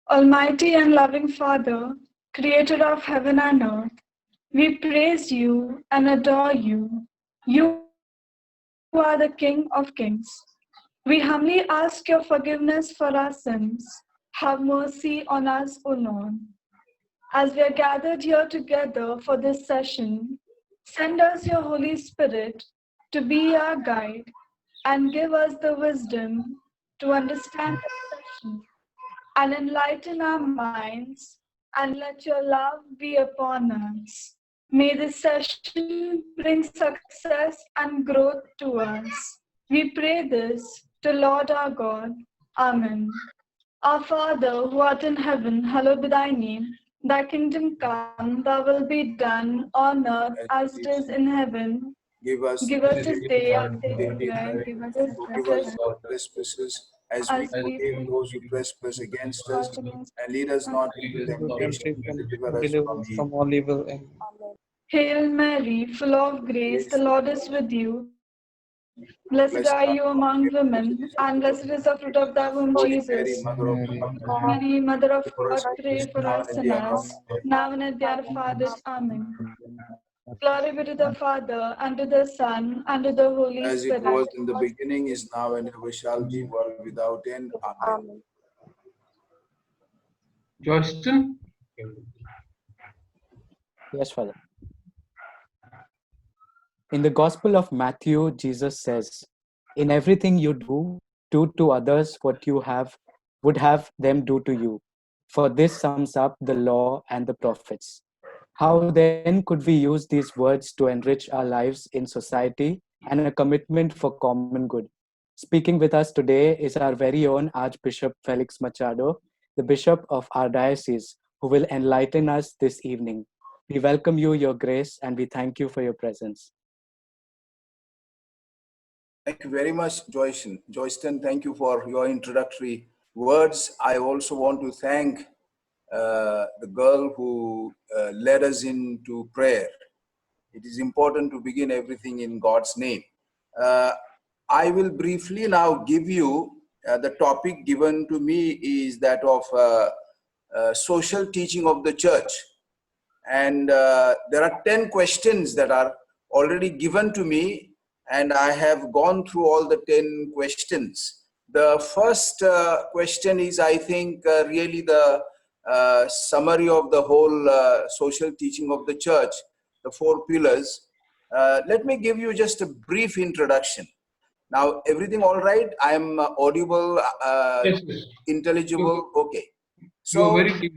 Almighty and loving Father, creator of heaven and earth, we praise you and adore you. You are the King of kings. We humbly ask your forgiveness for our sins. Have mercy on us, O Lord. As we are gathered here together for this session, send us your Holy Spirit to be our guide and give us the wisdom to understand this session and enlighten our minds, and let your love be upon us. May this session bring success and growth to us. We pray this to Lord our God. Amen. Our Father, who art in heaven, hallowed be thy name. Thy kingdom come, thy will be done on earth as it is in heaven. Give us this day our daily bread. Forgive us our trespasses, as we forgive those who trespass against us. And lead us not into temptation, but deliver us Deliver from us evil. from all evil. Amen. Hail Mary, full of grace, the Lord is with you. Blessed are you among women, and blessed is the fruit of thy womb, Holy Jesus. Mary, Mary, Mother of for us God, pray for us sinners, now and at the hour of our death. Amen. Glory be to the Father, and to the Son, and to the Holy As it Spirit. was in the beginning, is now, and ever shall be, world without end. Amen. Johnston? Yes, Father. In the Gospel of Matthew, Jesus says, "In everything you do to others what you would have them do to you. For this sums up the law and the prophets." How then could we use these words to enrich our lives in society and a commitment for common good? Speaking with us today is our very own Archbishop Felix Machado, the Bishop of our diocese, who will enlighten us this evening. We welcome you, Your Grace, and we thank you for your presence. Thank you very much, Joyston. Thank you for your introductory words. I also want to thank the girl who led us into prayer. It is important to begin everything in God's name. I will briefly now give you the topic given to me is that of social teaching of the church. And there are 10 questions that are already given to me, and I have gone through all the 10 questions. The first question is, I think, really the summary of the whole social teaching of the church, the 4 pillars. Let me give you just a brief introduction. Now, everything all right? I am audible, Yes. intelligible? Okay. You are So, very clear.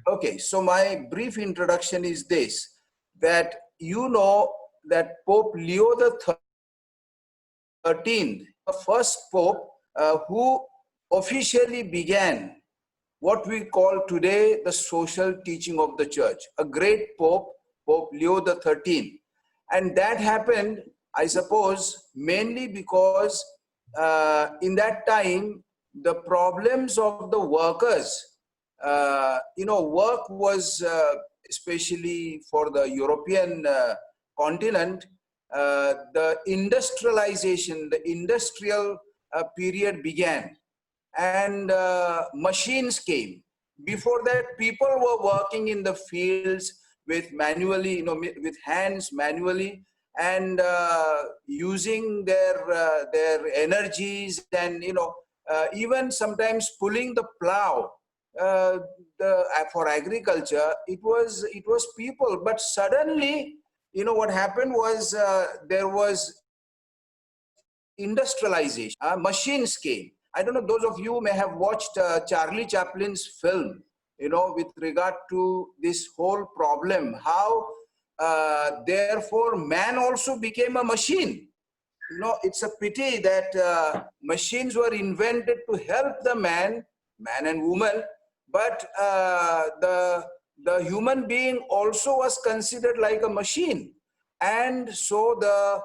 okay, so my brief introduction is this, that you know that Pope Leo the 13th, the first Pope who officially began what we call today the social teaching of the church, a great Pope, Pope Leo the 13th. And that happened, I suppose, mainly because in that time, the problems of the workers, work was, especially for the European continent, the industrialization, the industrial period began, and machines came. Before that, people were working in the fields with manually, with hands manually, and using their energies, and even sometimes pulling the plow. For agriculture, it was people, but suddenly, what happened was there was industrialization. Machines came. I don't know, those of you may have watched Charlie Chaplin's film, with regard to this whole problem, how therefore man also became a machine. It's a pity that machines were invented to help the man and woman, but the human being also was considered like a machine. And so the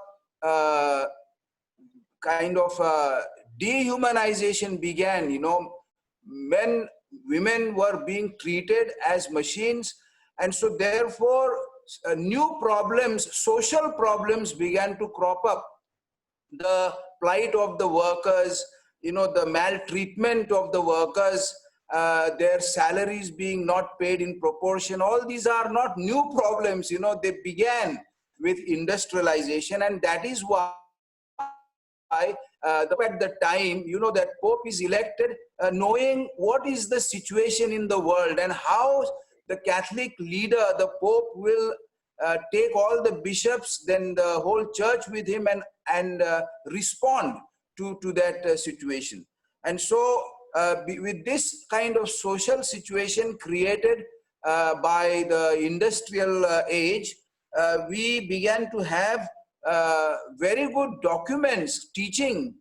kind of dehumanization began. Women were being treated as machines, and so therefore new problems, social problems began to crop up. The plight of the workers, the maltreatment of the workers, their salaries being not paid in proportion. All these are not new problems. They began with industrialization, and that is why at the time, that Pope is elected knowing what is the situation in the world and how the Catholic leader, the Pope, will take all the bishops, then the whole church with him, and respond to that situation. And so with this kind of social situation created by the industrial age, we began to have very good documents teaching,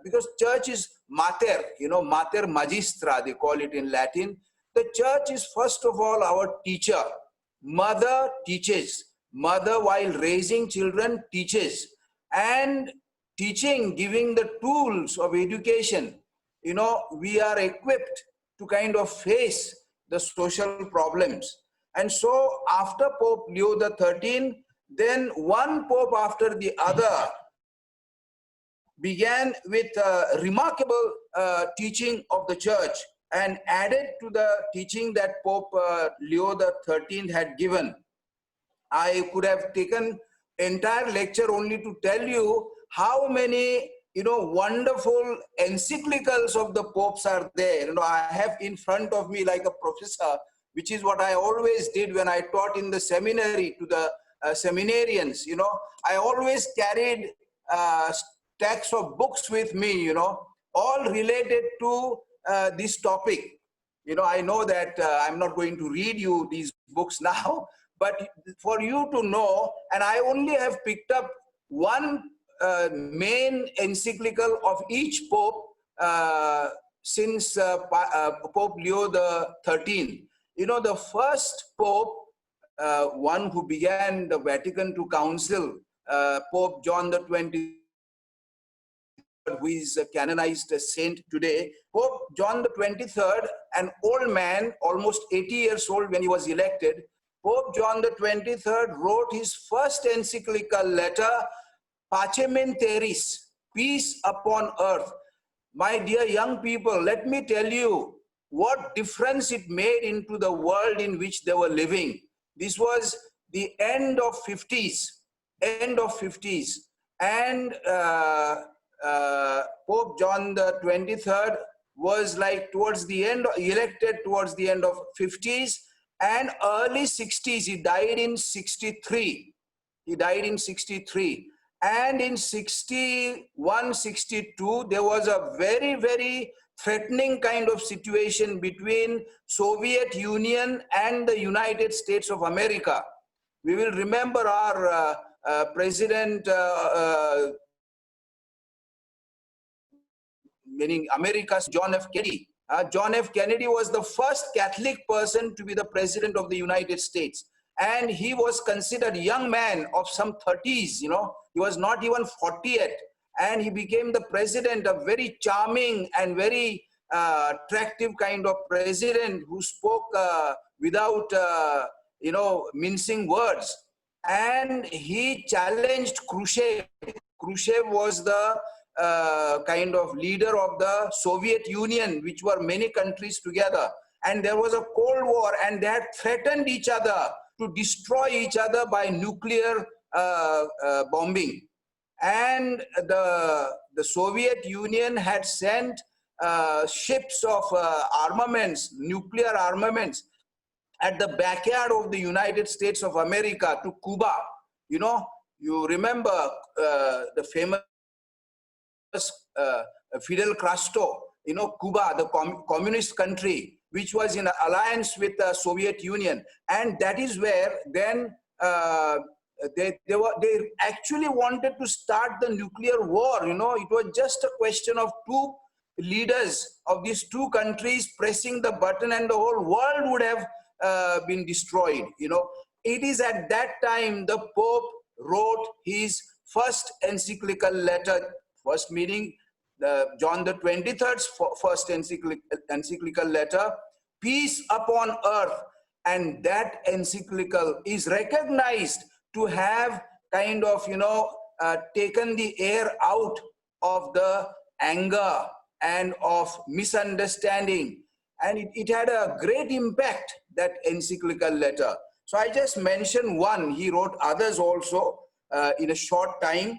because church is mater, mater magistra, they call it in Latin. The church is first of all our teacher. Mother teaches. Mother, while raising children, teaches. And teaching, giving the tools of education, we are equipped to kind of face the social problems. And so after Pope Leo XIII, then one pope after the other began with remarkable teaching of the church and added to the teaching that Pope Leo XIII had given. I could have taken entire lecture only to tell you how many wonderful encyclicals of the popes are there. I have in front of me like a professor, which is what I always did when I taught in the seminary to the seminarians. I always carried stacks of books with me, all related to this topic. I know that I'm not going to read you these books now, but for you to know, and I only have picked up one main encyclical of each pope since Pope Leo XIII. The first pope, one who began the Vatican II Council, Pope John the 23rd, who is a canonized saint today. Pope John the 23rd, an old man, almost 80 years old when he was elected, Pope John the 23rd wrote his first encyclical letter, Pacem in Terris, peace upon earth. My dear young people, let me tell you what difference it made into the world in which they were living. This was the end of 50s, and Pope John the 23rd was like towards the end, elected towards the end of 50s and early 60s. He died in 63. And in 61, 62, there was a very, very threatening kind of situation between Soviet Union and the United States of America. We will remember our president, meaning America's John F. Kennedy. John F. Kennedy was the first Catholic person to be the president of the United States. And he was considered a young man of some 30s, he was not even 40 yet. And he became the president, a very charming and very attractive kind of president who spoke without, mincing words. And he challenged Khrushchev. Khrushchev was the kind of leader of the Soviet Union, which were many countries together. And there was a Cold War, and they had threatened each other to destroy each other by nuclear bombing. And the Soviet Union had sent ships of armaments, nuclear armaments, at the backyard of the United States of America to Cuba. You remember the famous Fidel Castro, Cuba, the communist country, which was in alliance with the Soviet Union. And that is where then they actually wanted to start the nuclear war. It was just a question of two leaders of these two countries pressing the button and the whole world would have been destroyed. It is at that time the Pope wrote his first encyclical letter, first meaning John the 23rd's first encyclical letter, Peace Upon Earth. And that encyclical is recognized to have kind of, taken the air out of the anger and of misunderstanding and it had a great impact, that encyclical letter. So I just mentioned one. He wrote others also in a short time.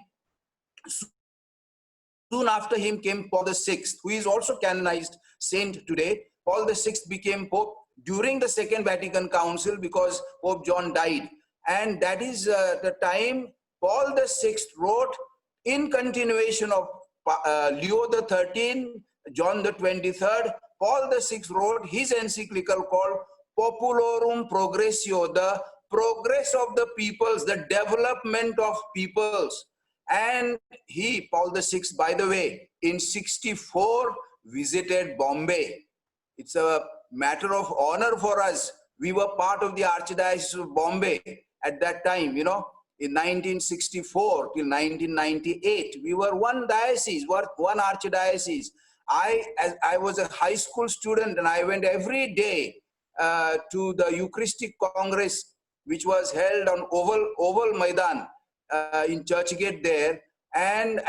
Soon after him came Paul VI, who is also canonized saint today. Paul VI became Pope during the Second Vatican Council because Pope John died. And that is the time Paul VI wrote, in continuation of Leo the 13th, John the 23rd, Paul VI wrote his encyclical called Populorum Progressio, the progress of the peoples, the development of peoples. And he, Paul VI, by the way, in 64 visited Bombay. It's a matter of honor for us. We were part of the Archdiocese of Bombay at that time, in 1964 till 1998. We were one diocese, one archdiocese. I was a high school student, and I went every day to the Eucharistic Congress, which was held on Oval Maidan in Churchgate there. And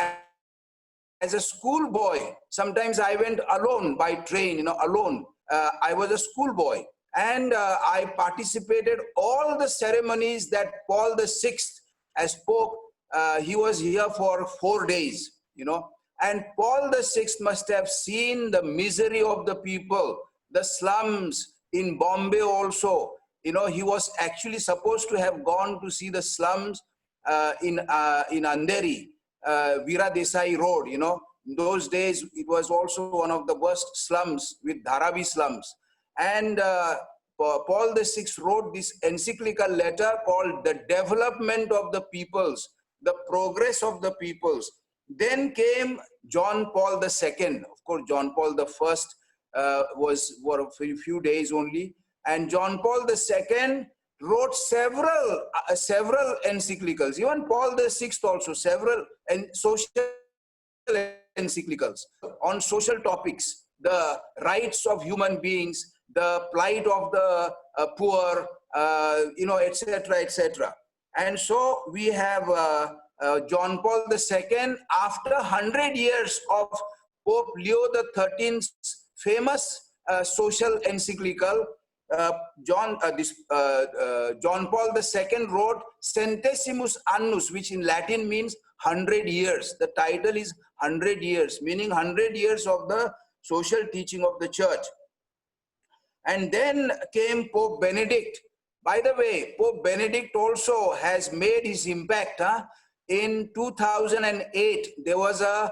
as a schoolboy, sometimes I went alone by train, alone. I was a schoolboy, and I participated all the ceremonies that Paul VI as Pope. He was here for 4 days, and Paul VI must have seen the misery of the people, the slums in Bombay also. He was actually supposed to have gone to see the slums in Andheri, Veera Desai Road. In those days, it was also one of the worst slums with Dharavi slums. And Paul VI wrote this encyclical letter called The Development of the Peoples, the Progress of the Peoples. Then came John Paul II. Of course, John Paul I was for a few days only. And John Paul II wrote several encyclicals. Even Paul VI also, several social encyclicals on social topics, the rights of human beings, the plight of the poor, etc., etc. And so we have John Paul II, after 100 years of Pope Leo the 13th's famous social encyclical, John Paul II wrote Centesimus Annus, which in Latin means 100 years. The title is 100 years, meaning 100 years of the social teaching of the church. And then came Pope Benedict. By the way, Pope Benedict also has made his impact. In 2008, there was a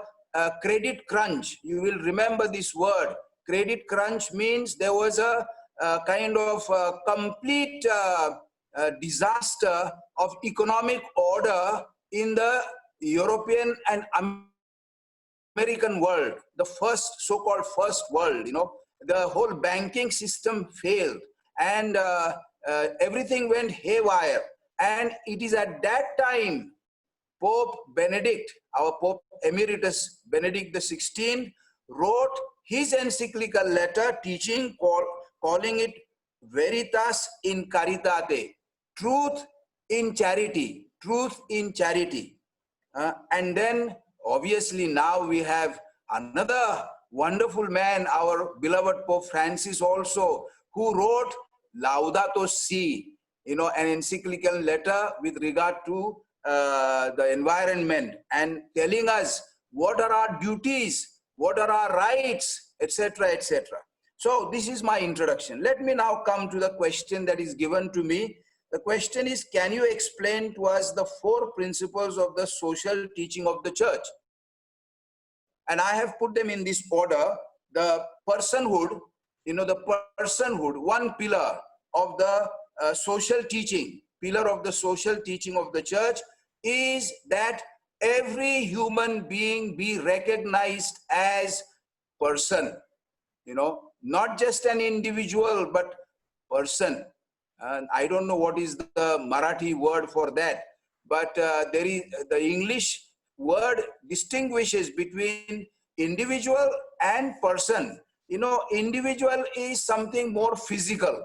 credit crunch. You will remember this word. Credit crunch means there was a kind of complete disaster of economic order in the European and American world, the so-called first world. The whole banking system failed, and everything went haywire. And it is at that time Pope Benedict, our Pope Emeritus Benedict XVI, wrote his encyclical letter teaching, calling it Veritas in Caritate, truth in charity, truth in charity. And then obviously now we have another wonderful man, our beloved Pope Francis also, who wrote Laudato Si, an encyclical letter with regard to the environment, and telling us what are our duties, what are our rights, etc., etc. So this is my introduction. Let me now come to the question that is given to me. The question is, can you explain to us the 4 principles of the social teaching of the church? And I have put them in this order. The personhood, one pillar of the social teaching, of the church is that every human being be recognized as person, not just an individual, but person. And I don't know what is the Marathi word for that, but there is the English word distinguishes between individual and person. Individual is something more physical,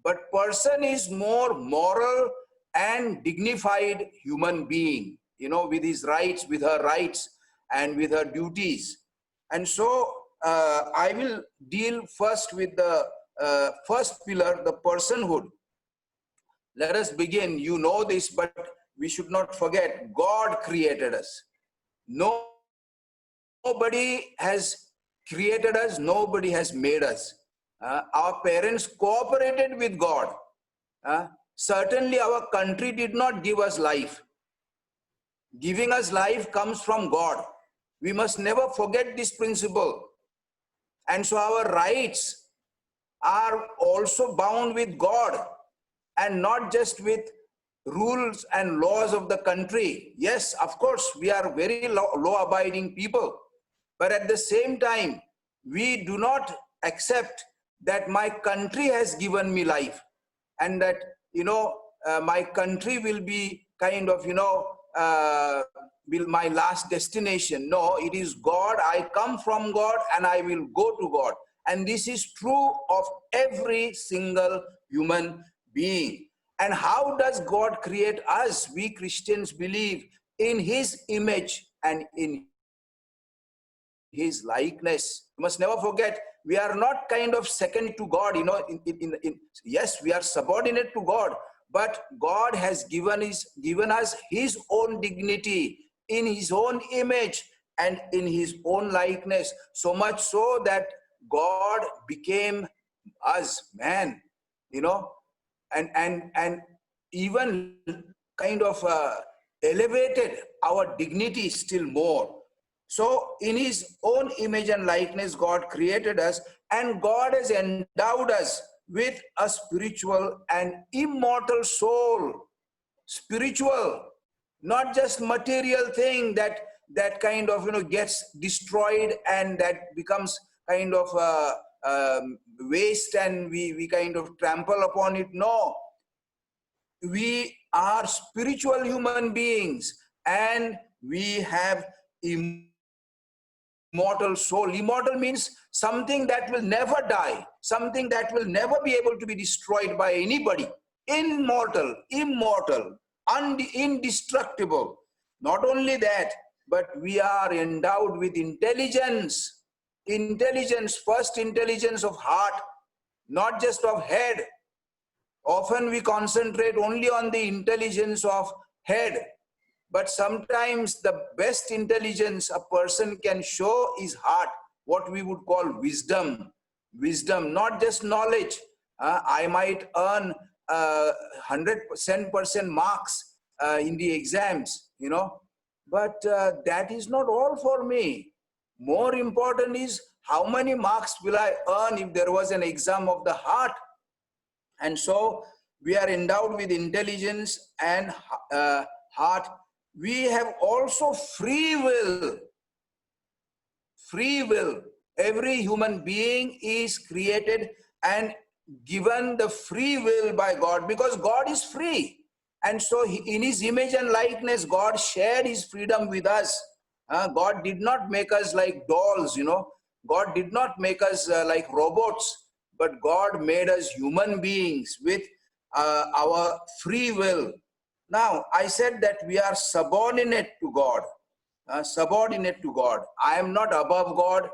but person is more moral and dignified human being, with his rights, with her rights, and with her duties. And so I will deal first with the first pillar, the personhood. Let us begin. You know this, but we should not forget God created us. Nobody has created us, nobody has made us. Our parents cooperated with God. Certainly, our country did not give us life. Giving us life comes from God. We must never forget this principle. And so, our rights are also bound with God and not just with rules and laws of the country. Yes, of course, we are very law-abiding people. But at the same time, we do not accept that my country has given me life and that, my country will be kind of, will my last destination. No, it is God. I come from God and I will go to God. And this is true of every single human being. And how does God create us? We Christians believe in His image and in His likeness. You must never forget, we are not kind of second to God. Yes, we are subordinate to God, but God has given us His own dignity in His own image and in His own likeness. So much so that God became us, man, and even kind of elevated our dignity still more. So in His own image and likeness, God created us, and God has endowed us with a spiritual and immortal soul. Spiritual, not just material thing that kind of gets destroyed and that becomes kind of waste and we kind of trample upon it. No, we are spiritual human beings and we have immortal soul. Immortal means something that will never die, something that will never be able to be destroyed by anybody. Immortal, indestructible. Not only that, but we are endowed with intelligence. First intelligence of heart, not just of head. Often we concentrate only on the intelligence of head, but sometimes the best intelligence a person can show is heart, what we would call wisdom. Wisdom, not just knowledge. I might earn 100% marks in the exams, but that is not all for me. More important is how many marks will I earn if there was an exam of the heart. And so we are endowed with intelligence and heart. We have also free will. Free will. Every human being is created and given the free will by God because God is free. And so in His image and likeness, God shared His freedom with us. God did not make us like dolls, God did not make us like robots, but God made us human beings with our free will. Now, I said that we are subordinate to God. Subordinate to God. I am not above God.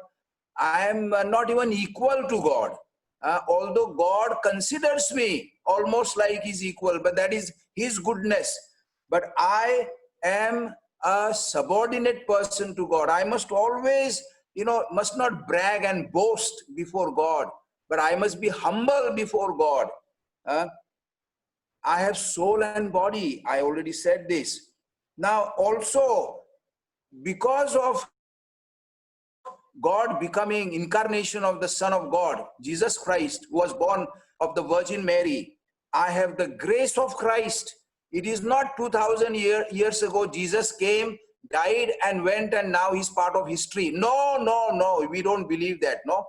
I am not even equal to God. Although God considers me almost like His equal, but that is His goodness. But I am a subordinate person to God. I must always, must not brag and boast before God, but I must be humble before God. I have soul and body. I already said this. Now also, because of God becoming incarnation of the Son of God, Jesus Christ, who was born of the Virgin Mary, I have the grace of Christ. It is not 2000 years ago Jesus came, died and went and now He's part of history. No, we don't believe that. No,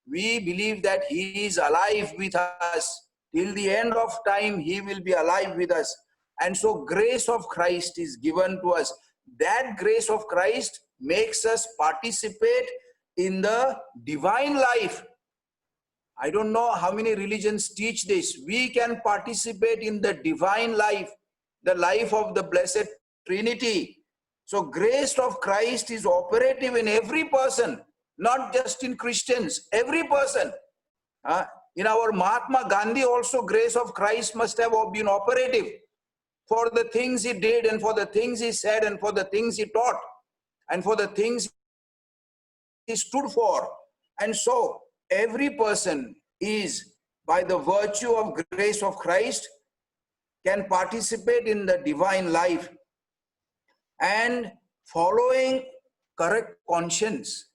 we believe that He is alive with us. Till the end of time, He will be alive with us. And so grace of Christ is given to us. That grace of Christ makes us participate in the divine life. I don't know how many religions teach this. We can participate in the divine life, the life of the Blessed Trinity. So grace of Christ is operative in every person. not just in Christians, every person. In our Mahatma Gandhi also, grace of Christ must have been operative for the things he did and for the things he said and for the things he taught and for the things he stood for. And so every person is, by the virtue of grace of Christ, can participate in the divine life and following correct conscience.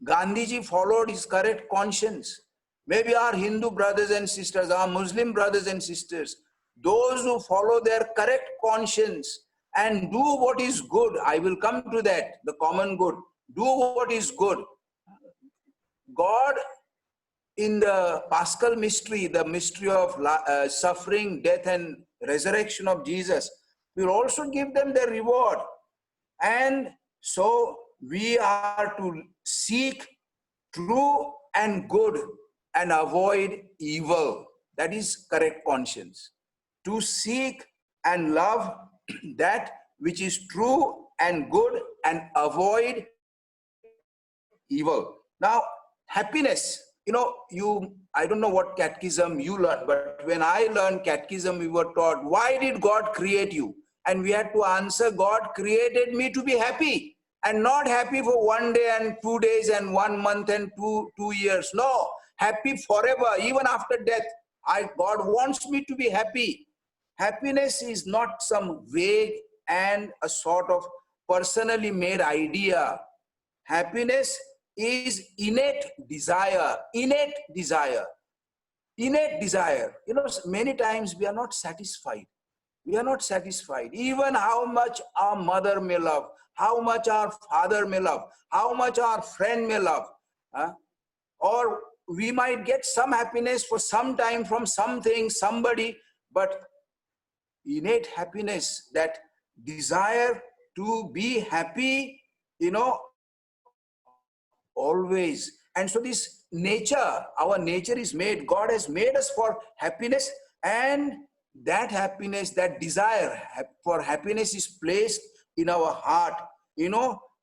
Gandhiji followed his correct conscience. Maybe our Hindu brothers and sisters, our Muslim brothers and sisters, those who follow their correct conscience and do what is good, I will come to that, the common good, do what is good. God, in the Paschal mystery, the mystery of suffering, death and resurrection of Jesus, will also give them their reward. And so we are to seek true and good and avoid evil. That is correct conscience. To seek and love that which is true and good and avoid evil. Now, happiness, I don't know what catechism you learned, but when I learned catechism, we were taught, why did God create you? And we had to answer, God created me to be happy, and not happy for 1 day and 2 days and 1 month and two years. No, happy forever, even after death. God wants me to be happy. Happiness is not some vague and a sort of personally made idea. Happiness is innate desire, innate desire. Many times we are not satisfied. We are not satisfied. Even how much our mother may love, how much our father may love, how much our friend may love. Or we might get some happiness for some time from something, somebody, but innate happiness, that desire to be happy, always. And so this nature, our nature is made, God has made us for happiness, and that happiness, that desire for happiness is placed in our heart,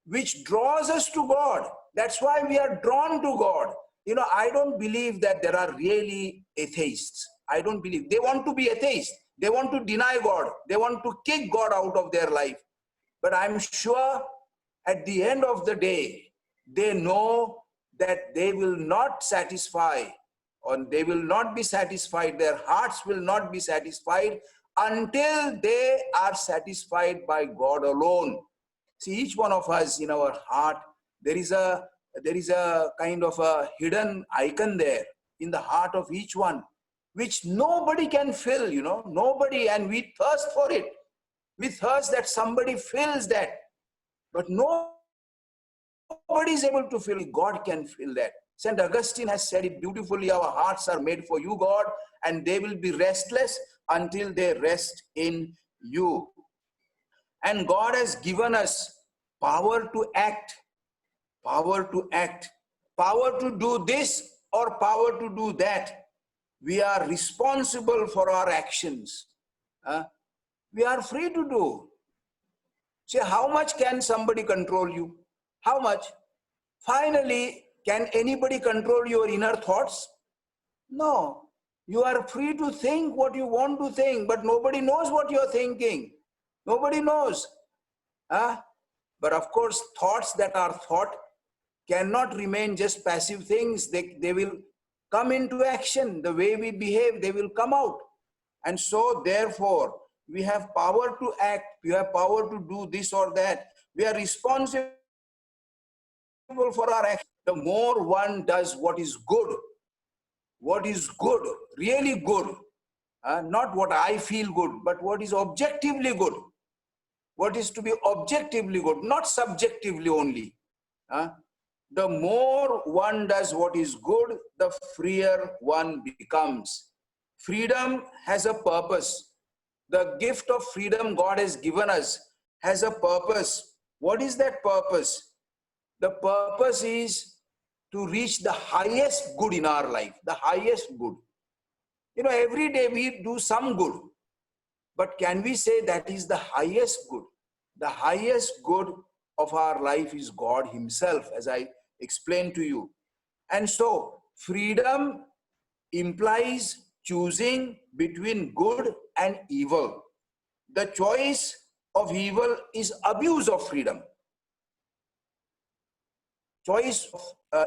which draws us to God. That's why we are drawn to God. I don't believe that there are really atheists. I don't believe. They want to be atheists. They want to deny God. They want to kick God out of their life. But I'm sure at the end of the day, they know that they will not satisfy, or they will not be satisfied, their hearts will not be satisfied until they are satisfied by God alone. See, each one of us, in our heart, there is a kind of a hidden icon there in the heart of each one, which nobody can fill, nobody, and we thirst for it. We thirst that somebody fills that, but nobody is able to fill it. God can fill that. St. Augustine has said it beautifully, our hearts are made for you, God, and they will be restless until they rest in you. And God has given us power to act, power to do this or power to do that. We are responsible for our actions. We are free to do. See, how much can somebody control you? How much? Finally, can anybody control your inner thoughts? No. You are free to think what you want to think, but nobody knows what you're thinking. Nobody knows. But of course, thoughts that are thought cannot remain just passive things. They will come into action. The way we behave, they will come out. And so, therefore, we have power to act. We have power to do this or that. We are responsible for our action. The more one does what is good, really good, not what I feel good, but what is objectively good, what is to be objectively good, not subjectively only. The more one does what is good, the freer one becomes. Freedom has a purpose. The gift of freedom God has given us has a purpose. What is that purpose? The purpose is to reach the highest good in our life, the highest good. Every day we do some good, but can we say that is the highest good? The highest good of our life is God Himself, as I explain to you. And so freedom implies choosing between good and evil. The choice of evil is abuse of freedom. Choice of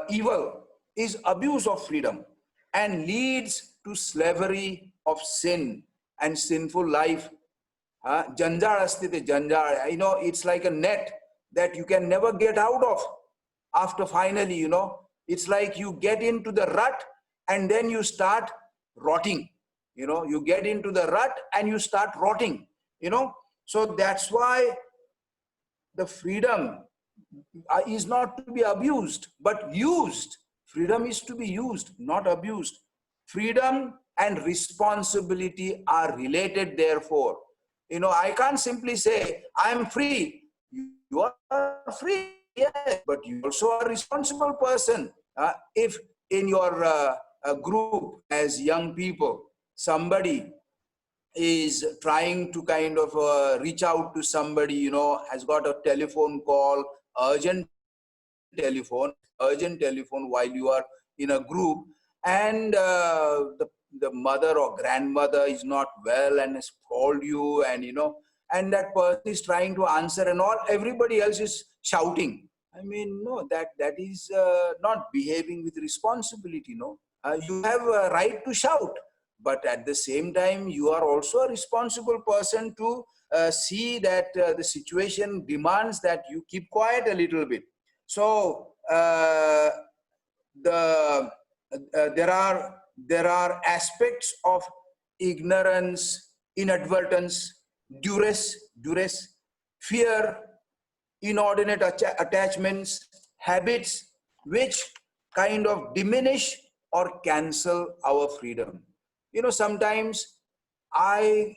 evil is abuse of freedom and leads to slavery of sin and sinful life. Janjar asti te janjar. It's like a net that you can never get out of after finally, it's like you get into the rut and then you start rotting. You get into the rut and you start rotting, So that's why the freedom is not to be abused, but used. Freedom is to be used, not abused. Freedom and responsibility are related, therefore. I can't simply say, I'm free. You are free, yes, but you also are a responsible person. If in your group as young people, somebody is trying to kind of reach out to somebody, has got a telephone call, urgent telephone while you are in a group, and the mother or grandmother is not well and has called you, and that person is trying to answer and all, everybody else is shouting. No, that is not behaving with responsibility, no. You have a right to shout, but at the same time, you are also a responsible person to see that the situation demands that you keep quiet a little bit. So there are aspects of ignorance, inadvertence, duress, fear, inordinate attachments, habits, which kind of diminish or cancel our freedom. Sometimes I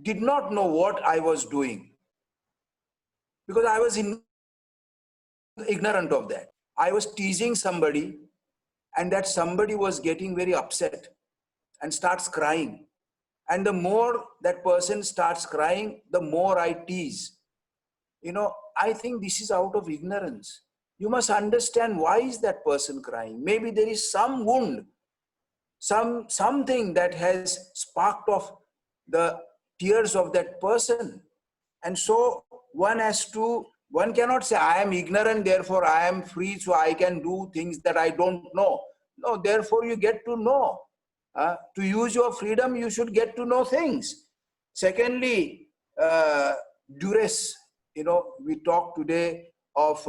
did not know what I was doing because I was ignorant of that. I was teasing somebody, and that somebody was getting very upset and starts crying. And the more that person starts crying, the more I tease. I think this is out of ignorance. You must understand, why is that person crying? Maybe there is some wound, something that has sparked off the tears of that person. And so one cannot say, I am ignorant, therefore I am free, so I can do things that I don't know. No, therefore you get to know. To use your freedom, you should get to know things. Secondly, duress. We talk today of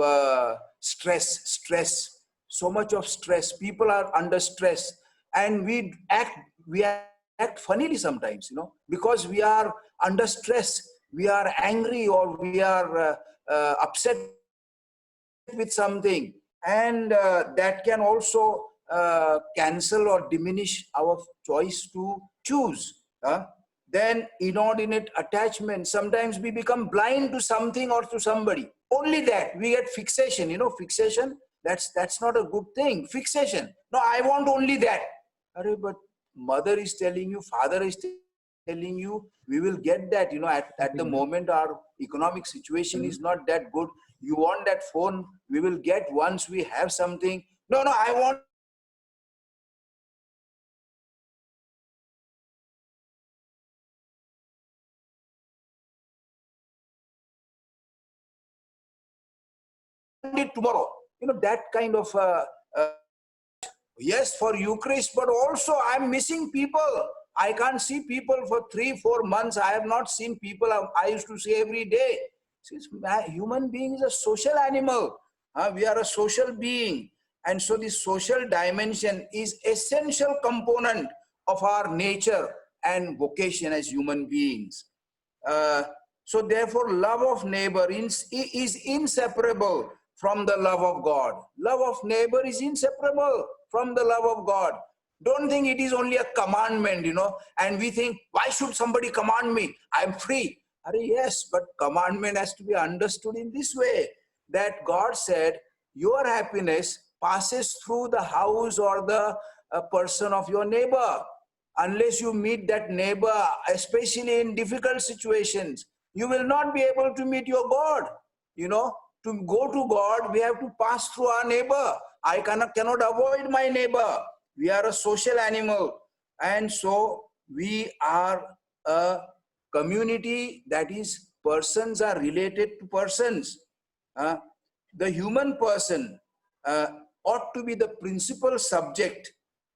stress, so much of stress. People are under stress, and we act funnily sometimes, because we are under stress. We are angry, or we are upset with something, and that can also cancel or diminish our choice to choose. Then inordinate attachment. Sometimes we become blind to something or to somebody. Only that we get fixation. Fixation. That's not a good thing. Fixation. No, I want only that. But mother is telling you, father is telling you, we will get that. At the moment our economic situation is not that good. You want that phone, we will get once we have something. No, I want it tomorrow. That kind of yes, for Eucharist, but also I'm missing people. I can't see people for 3-4 months. I have not seen people I used to see every day. Since human being is a social animal, we are a social being, and so the social dimension is essential component of our nature and vocation as human beings. So therefore, love of neighbor is inseparable from the love of God. Love of neighbor is inseparable from the love of God. Don't think it is only a commandment, and we think, why should somebody command me? I'm free. Yes, but commandment has to be understood in this way, that God said, your happiness passes through the house or the person of your neighbor. Unless you meet that neighbor, especially in difficult situations, you will not be able to meet your God. To go to God, we have to pass through our neighbor. I cannot avoid my neighbor. We are a social animal. And so we are a community, that is, persons are related to persons. Uh, the human person uh, ought to be the principal subject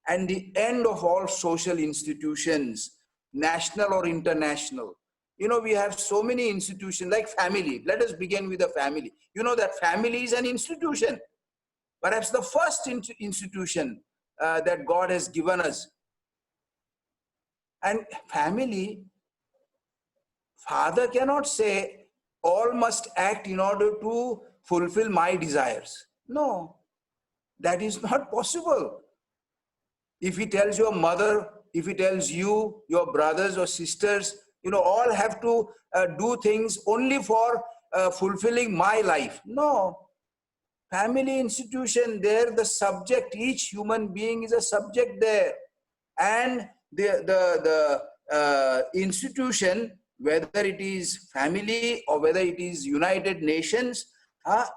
and the end of all social institutions, national or international. You know, we have so many institutions like family. Let us begin with a family. You know that family is an institution, perhaps the first institution that God has given us. And family, father cannot say, all must act in order to fulfill my desires. No, that is not possible. If he tells your mother, if he tells you, your brothers or sisters, you know, all have to do things only for fulfilling my life. No. Family institution, there the subject, each human being is a subject there. And the institution, whether it is family or whether it is United Nations,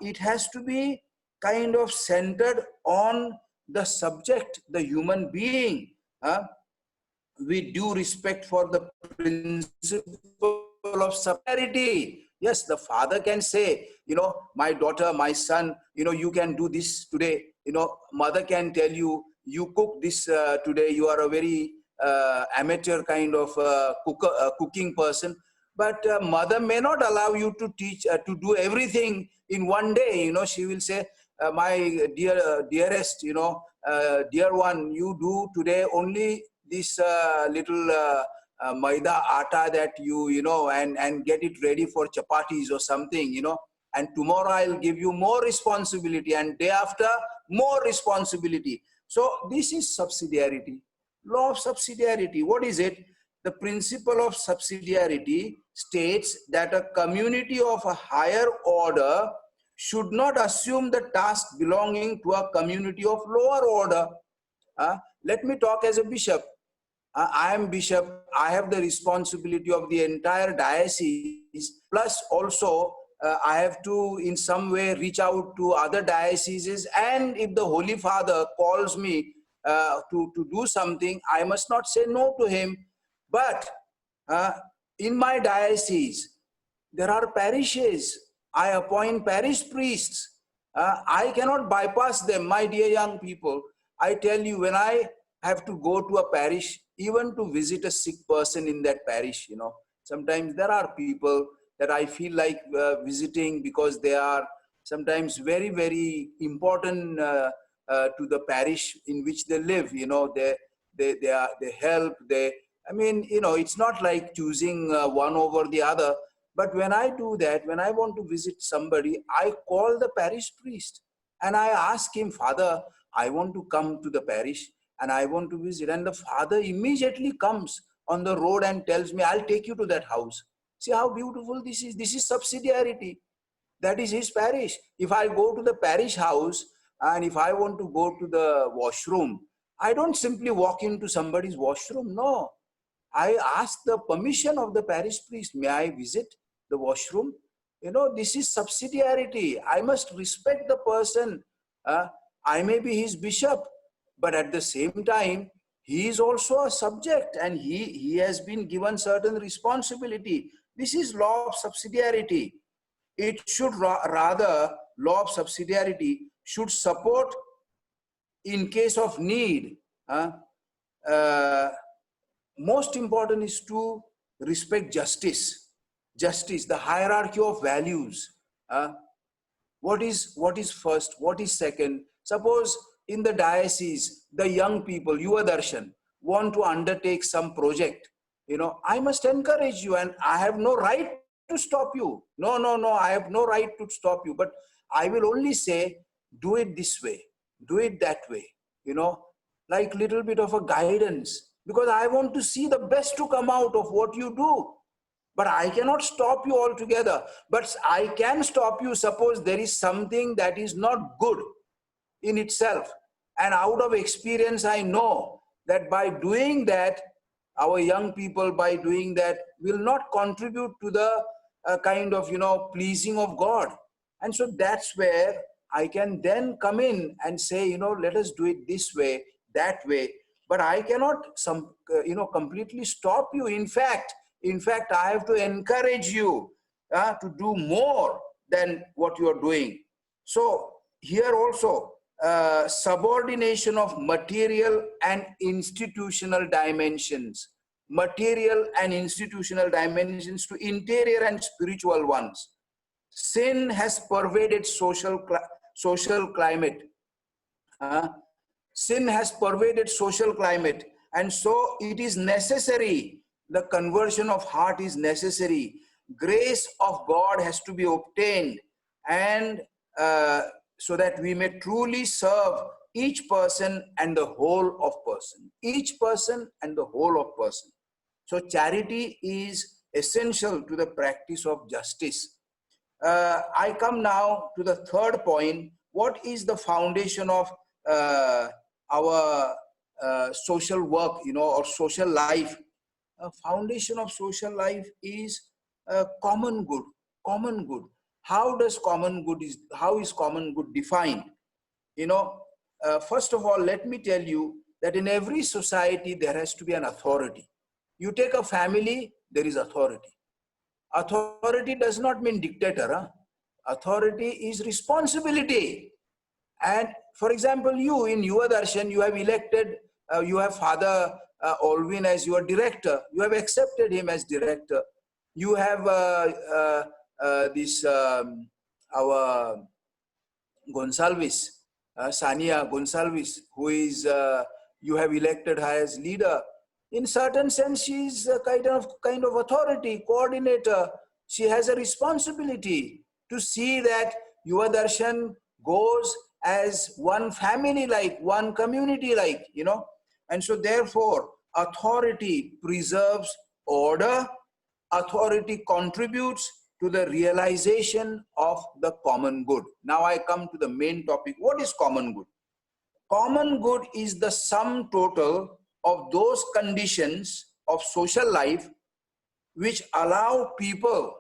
it has to be kind of centered on the subject, the human being. With due respect for the principle of subsidiarity. Yes, the father can say, you know, my daughter, my son, you know, you can do this today. You know, mother can tell you, you cook this today. You are a very amateur kind of cooking person. But mother may not allow you to teach, to do everything in one day. You know, she will say, my dearest, you know, dear one, you do today only this little maida atta that you know, and get it ready for chapatis or something, you know, and tomorrow I'll give you more responsibility, and day after more responsibility. So this is subsidiarity, law of subsidiarity. What is it? The principle of subsidiarity states that a community of a higher order should not assume the task belonging to a community of lower order. Let me talk as a bishop. I am bishop. I have the responsibility of the entire diocese. Plus, also, I have to, in some way, reach out to other dioceses. And if the Holy Father calls me to do something, I must not say no to him. But in my diocese, there are parishes. I appoint parish priests. I cannot bypass them, my dear young people. I tell you, when I have to go to a parish, even to visit a sick person in that parish, you know, sometimes there are people that I feel like visiting because they are sometimes very, very important to the parish in which they live. You know, they help. I mean, you know, it's not like choosing one over the other. But when I do that, when I want to visit somebody, I call the parish priest and I ask him, Father, I want to come to the parish and I want to visit. And the father immediately comes on the road and tells me, I'll take you to that house. See how beautiful this is. This is subsidiarity. That is his parish. If I go to the parish house and if I want to go to the washroom, I don't simply walk into somebody's washroom. No. I ask the permission of the parish priest. May I visit the washroom? You know, this is subsidiarity. I must respect the person. I may be his bishop, but at the same time, he is also a subject and he has been given certain responsibility. This is law of subsidiarity. It should rather, law of subsidiarity should support in case of need. Most important is to respect justice. Justice, the hierarchy of values. What is first? What is second? Suppose in the diocese, the young people, Yuvadarshan, want to undertake some project. You know, I must encourage you and I have no right to stop you. No, I have no right to stop you. But I will only say, do it this way, do it that way. You know, like little bit of a guidance. Because I want to see the best to come out of what you do. But I cannot stop you altogether. But I can stop you, suppose there is something that is not good in itself. And out of experience, I know that by doing that, our young people, by doing that, will not contribute to the kind of, you know, pleasing of God. And so that's where I can then come in and say, let us do it this way, that way. But I cannot, completely stop you. In fact, I have to encourage you to do more than what you are doing. So here also, subordination of material and institutional dimensions, to interior and spiritual ones. Sin has pervaded social climate. Sin has pervaded social climate, and so it is necessary. The conversion of heart is necessary. Grace of God has to be obtained, and so that we may truly serve each person and the whole of person. Each person and the whole of person. So charity is essential to the practice of justice. I come now to the third point. What is the foundation of our social work, or social life? Foundation of social life is common good. Common good. How is common good defined? First of all, let me tell you that in every society there has to be an authority. You take a family, there is authority. Authority does not mean dictator. Authority is responsibility. And for example, you in Yuvadarshan, you have elected, you have Father Olvin as your director. You have accepted him as director. You have our Gonsalves, Sania Gonsalves, who is, you have elected her as leader. In certain sense, she is a kind of authority, coordinator. She has a responsibility to see that Yuvadarshan goes as one family, like one community, like, And so therefore, authority preserves order. Authority contributes to the realization of the common good. Now I come to the main topic. What is common good? Common good is the sum total of those conditions of social life which allow people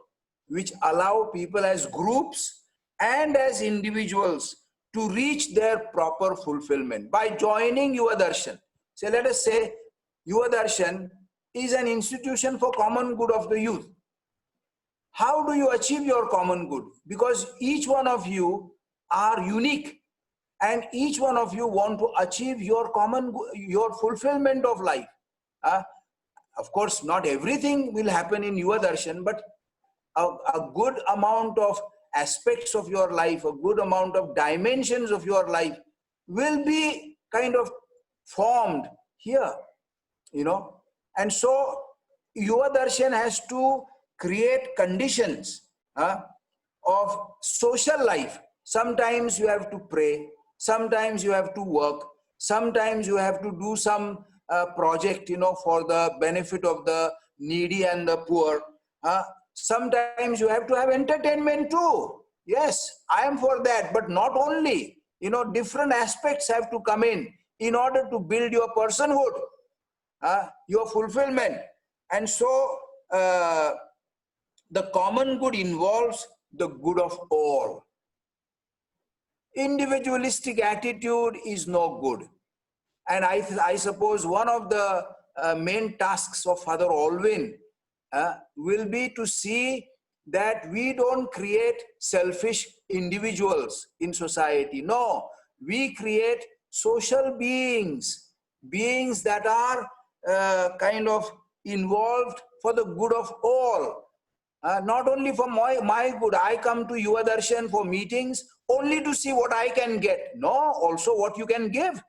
as groups and as individuals to reach their proper fulfillment by joining Yuvadarshan. So let us say Yuvadarshan is an institution for common good of the youth. How do you achieve your common good? Because each one of you are unique, and each one of you want to achieve your fulfillment of life. Of course, not everything will happen in Yuvadarshan, but a good amount of aspects of your life, a good amount of dimensions of your life will be kind of formed here, And so Yuvadarshan has to create conditions of social life. Sometimes you have to pray, sometimes you have to work, sometimes you have to do some project, for the benefit of the needy and the poor. Sometimes you have to have entertainment too. Yes, I am for that, but not only. Different aspects have to come in order to build your personhood, your fulfillment. And so the common good involves the good of all. Individualistic attitude is no good. And I suppose one of the main tasks of Father Olvin will be to see that we don't create selfish individuals in society. No, we create social beings that are kind of involved for the good of all. Not only for my good. I come to Yuvadarshan for meetings only to see what I can get. No, also what you can give.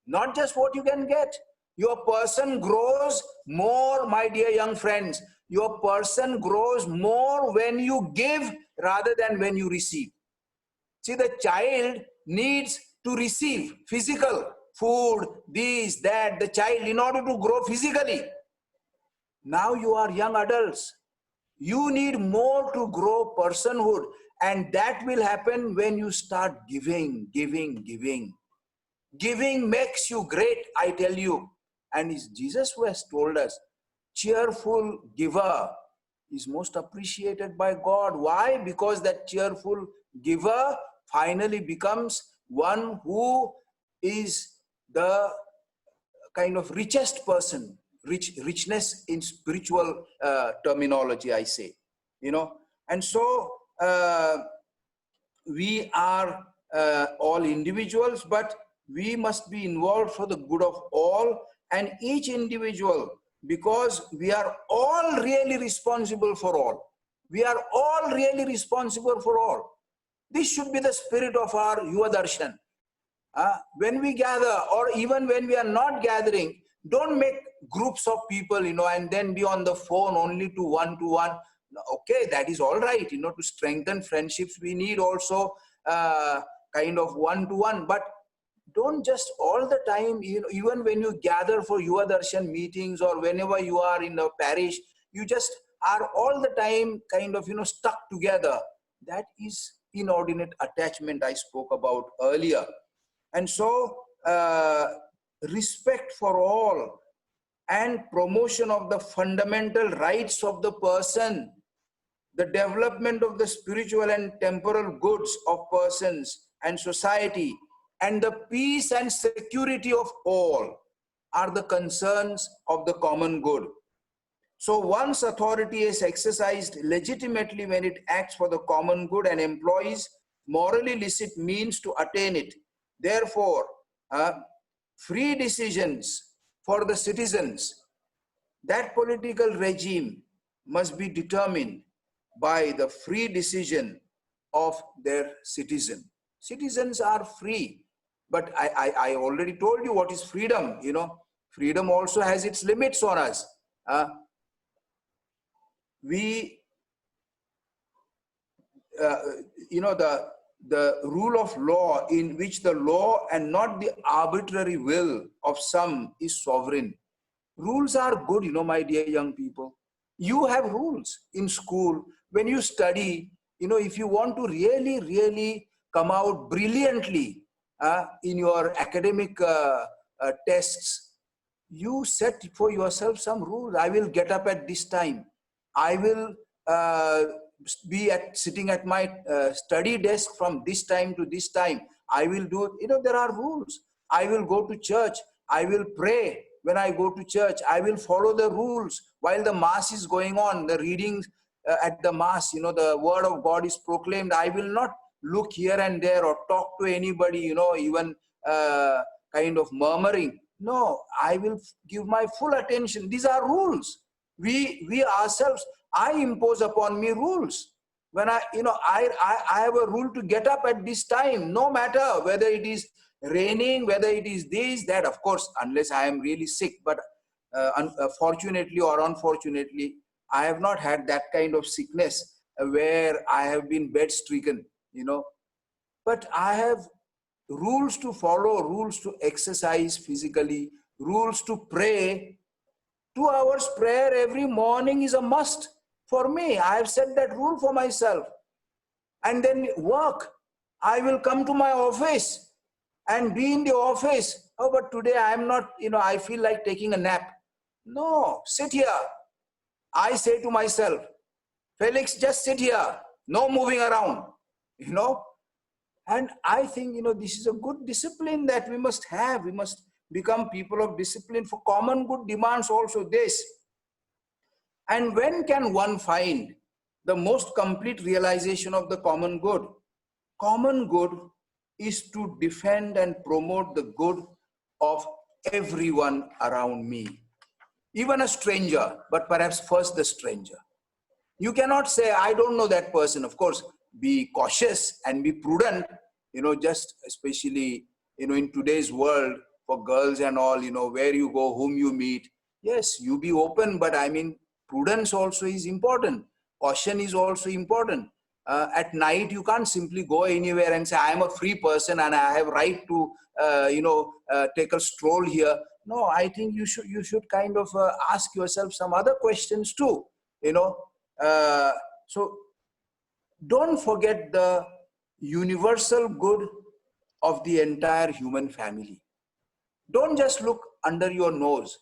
Not just what you can get. Your person grows more, my dear young friends. Your person grows more when you give rather than when you receive. See, the child needs to receive physical food, this, that, the child in order to grow physically. Now you are young adults. You need more to grow personhood, and that will happen when you start giving. Giving makes you great, I tell you. And it's Jesus who has told us, cheerful giver is most appreciated by God. Why? Because that cheerful giver finally becomes one who is the kind of richest person, richness in spiritual terminology, I say, and so we are all individuals, but we must be involved for the good of all and each individual, because we are all really responsible for all. We are all really responsible for all. This should be the spirit of our Yuvadarshan. When we gather, or even when we are not gathering, don't make groups of people, and then be on the phone only to one. Okay, that is all right. To strengthen friendships, we need also kind of one-to-one. But don't just all the time, even when you gather for Yuvadarshan meetings or whenever you are in a parish, you just are all the time kind of, stuck together. That is inordinate attachment I spoke about earlier. And so, respect for all and promotion of the fundamental rights of the person, the development of the spiritual and temporal goods of persons and society, and the peace and security of all are the concerns of the common good. So one's authority is exercised legitimately when it acts for the common good and employs morally licit means to attain it. Therefore, free decisions for the citizens, that political regime must be determined by the free decision of their citizen. Citizens are free, but I already told you what is freedom. Freedom also has its limits on us. We, the rule of law, in which the law and not the arbitrary will of some is sovereign. Rules are good, my dear young people. You have rules in school. When you study, if you want to really, really come out brilliantly in your academic tests, you set for yourself some rules. I will get up at this time. I will be sitting at my study desk from this time to this time. I will do, there are rules. I will go to church. I will pray when I go to church. I will follow the rules while the mass is going on, the readings at the mass, the word of God is proclaimed. I will not look here and there or talk to anybody, even kind of murmuring. No, I will give my full attention. These are rules. We ourselves, I impose upon me rules. When I have a rule to get up at this time, no matter whether it is raining, whether it is this, that, of course, unless I am really sick. But fortunately or unfortunately, I have not had that kind of sickness where I have been bed-stricken, But I have rules to follow, rules to exercise physically, rules to pray. 2 hours prayer every morning is a must for me. I have set that rule for myself. And then work. I will come to my office and be in the office. Oh, but today I am not, I feel like taking a nap. No, sit here. I say to myself, Felix, just sit here. No moving around, And I think, this is a good discipline that we must have. We must become people of discipline. For common good demands also this. And when can one find the most complete realization of the common good? Common good is to defend and promote the good of everyone around me. Even a stranger, but perhaps first the stranger. You cannot say, I don't know that person. Of course, be cautious and be prudent, just especially, in today's world for girls and all, where you go, whom you meet. Yes, you be open, but I mean, prudence also is important. Caution is also important. At night, you can't simply go anywhere and say, I am a free person and I have right to, take a stroll here. No, I think you should kind of ask yourself some other questions too, So don't forget the universal good of the entire human family. Don't just look under your nose.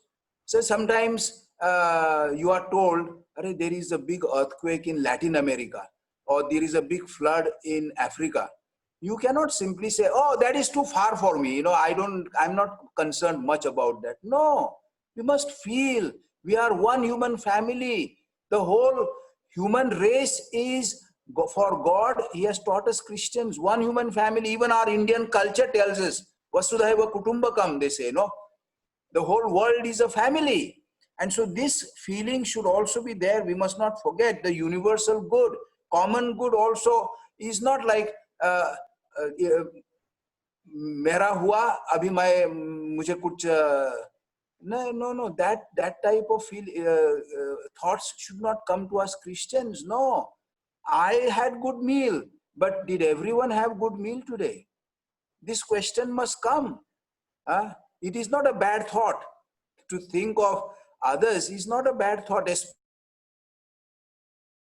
So sometimes you are told, there is a big earthquake in Latin America. or there is a big flood in Africa, you cannot simply say, oh, that is too far for me. I'm not concerned much about that. No, you must feel we are one human family. The whole human race is for God. He has taught us Christians, one human family. Even our Indian culture tells us, Vasudhaiva Kutumbakam, they say, no? The whole world is a family. And so this feeling should also be there. We must not forget the universal good. Common good also is not like मेरा हुआ अभी मैं मुझे कुछ no, that type of thoughts should not come to us Christians. No, I had good meal, but did everyone have good meal today? This question must come. It is not a bad thought to think of others. Is not a bad thought.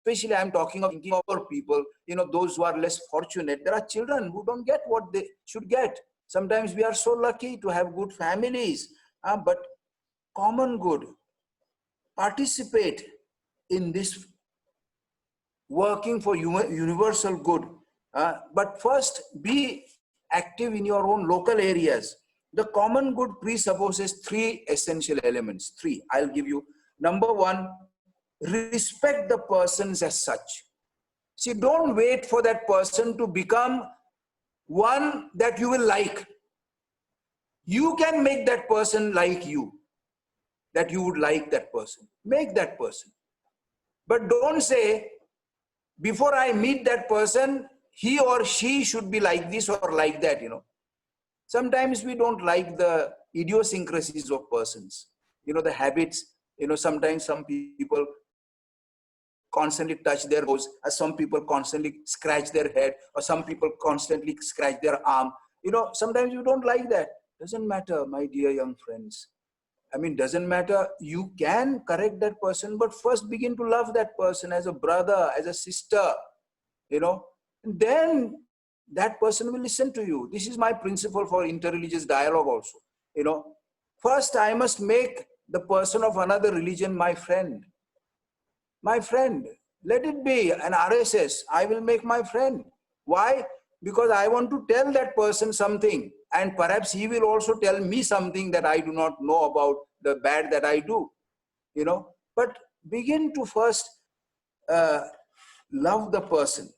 Especially I'm talking of thinking of poor people, those who are less fortunate. There are children who don't get what they should get. Sometimes we are so lucky to have good families, but common good. Participate in this working for universal good. But first, be active in your own local areas. The common good presupposes three essential elements. Three, I'll give you. Number one, respect the persons as such. See, don't wait for that person to become one that you will like. You can make that person like you, that you would like that person. Make that person. But don't say, before I meet that person, he or she should be like this or like that, Sometimes we don't like the idiosyncrasies of persons, the habits. Sometimes some people constantly touch their nose, or some people constantly scratch their head, or some people constantly scratch their arm. Sometimes you don't like that. Doesn't matter, my dear young friends. Doesn't matter. You can correct that person, but first begin to love that person as a brother, as a sister, and then that person will listen to you. This is my principle for interreligious dialogue also. First I must make the person of another religion my friend. My friend, let it be an RSS, I will make my friend. Why? Because I want to tell that person something, and perhaps he will also tell me something that I do not know about the bad that I do, But begin to first love the person.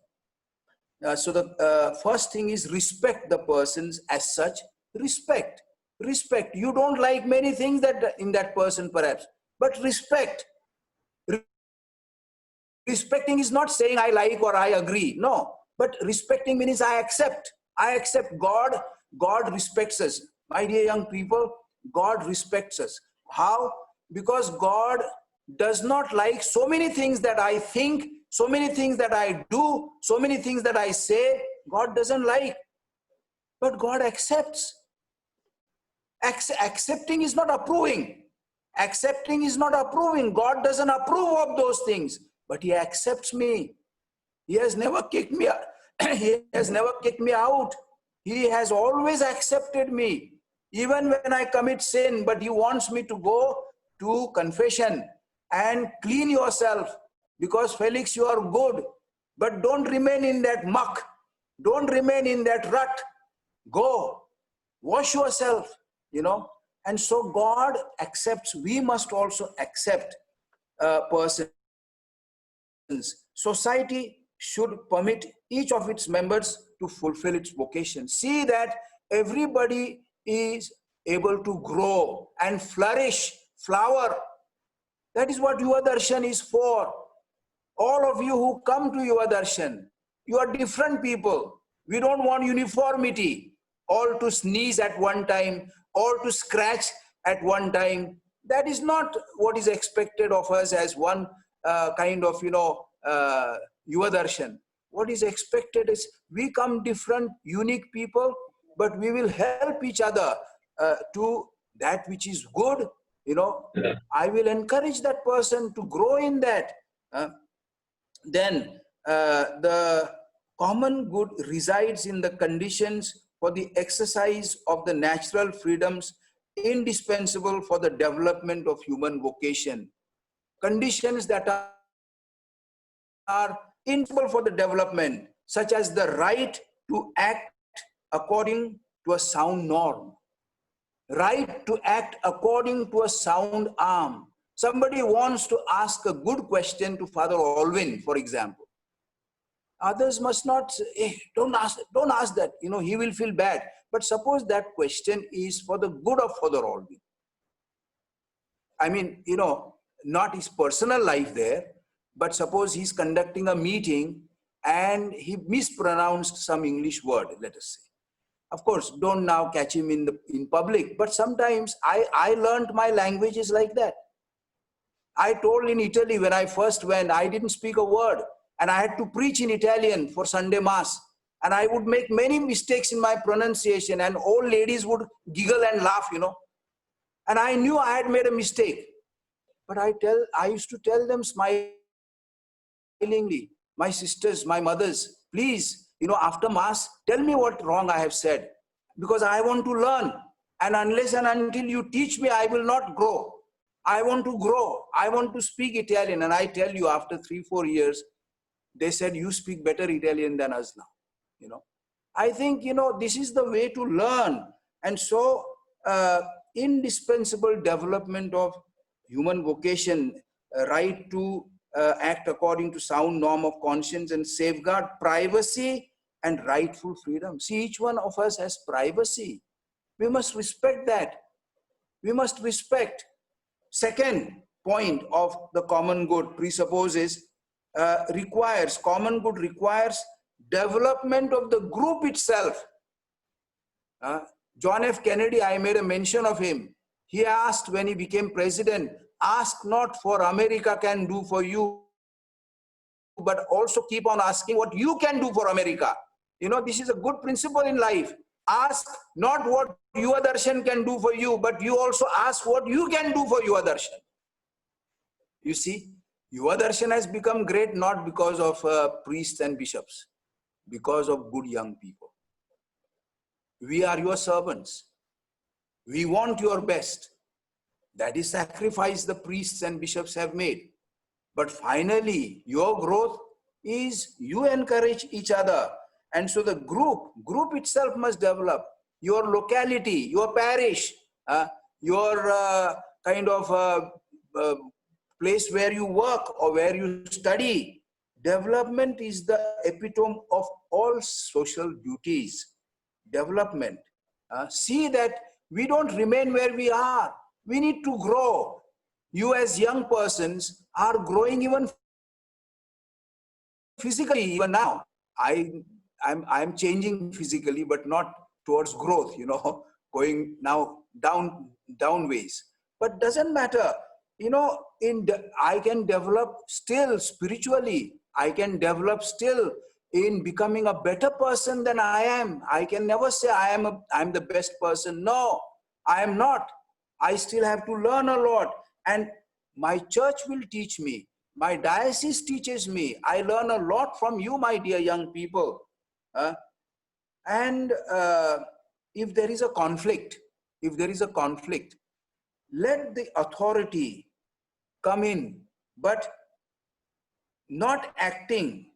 So the first thing is respect the persons as such. Respect. You don't like many things that in that person perhaps, but respect. Respecting is not saying I like or I agree. No, but respecting means I accept. I accept God. God respects us. My dear young people, God respects us. How? Because God does not like so many things that I think, so many things that I do, so many things that I say. God doesn't like, but God accepts. Accepting is not approving. Accepting is not approving. God doesn't approve of those things, but He accepts me. He has never kicked me out. He has never kicked me out. He has always accepted me, even when I commit sin. But He wants me to go to confession and clean yourself, because Felix, you are good, but don't remain in that muck. Don't remain in that rut. Go, wash yourself, And so God accepts. We must also accept persons. Society should permit each of its members to fulfill its vocation. See that everybody is able to grow and flourish, flower. That is what Yuvadarshan is for. All of you who come to Yuvadarshan, you are different people. We don't want uniformity, all to sneeze at one time, all to scratch at one time. That is not what is expected of us as one kind of, Yuvadarshan. What is expected is we come different, unique people, but we will help each other to that which is good. I will encourage that person to grow in that. Then the common good resides in the conditions for the exercise of the natural freedoms indispensable for the development of human vocation. Conditions that are indispensable for the development, such as the right to act according to a sound norm, right to act according to a sound arm. Somebody wants to ask a good question to Father Alvin, for example. Others must not say, don't ask that, he will feel bad. But suppose that question is for the good of Father Alvin. I mean, not his personal life there, but suppose he's conducting a meeting and he mispronounced some English word, let us say. Of course, don't now catch him in public, but sometimes I learned my languages like that. I told in Italy when I first went, I didn't speak a word and I had to preach in Italian for Sunday Mass. And I would make many mistakes in my pronunciation and old ladies would giggle and laugh, And I knew I had made a mistake. But I used to tell them smilingly, my sisters, my mothers, please, after Mass, tell me what wrong I have said. Because I want to learn. And unless and until you teach me, I will not grow. I want to grow. I want to speak Italian. And I tell you, after 3-4 years, they said, you speak better Italian than us now. I think, this is the way to learn. And so, indispensable development of human vocation, right to act according to sound norm of conscience and safeguard privacy and rightful freedom. See, each one of us has privacy. We must respect that. We must respect. Second point of the common good presupposes, common good requires development of the group itself. John F. Kennedy, I made a mention of him. He asked when he became president, ask not for America can do for you, but also keep on asking what you can do for America. This is a good principle in life. Ask not what Yuvadarshan can do for you, but you also ask what you can do for Yuvadarshan. You see, Yuvadarshan has become great not because of priests and bishops, because of good young people. We are your servants. We want your best. That is sacrifice the priests and bishops have made. But finally, your growth is you encourage each other. And so the group itself must develop. Your locality, your parish, your kind of place where you work or where you study. Development is the epitome of all social duties. Development. See that we don't remain where we are. We need to grow. You as young persons are growing even physically, even now. I'm changing physically, but not towards growth, going now down ways. But doesn't matter. I can develop still spiritually. I can develop still in becoming a better person than I am. I can never say I'm the best person. No, I am not. I still have to learn a lot. And my church will teach me. My diocese teaches me. I learn a lot from you, my dear young people. And if there is a conflict, let the authority come in, but not acting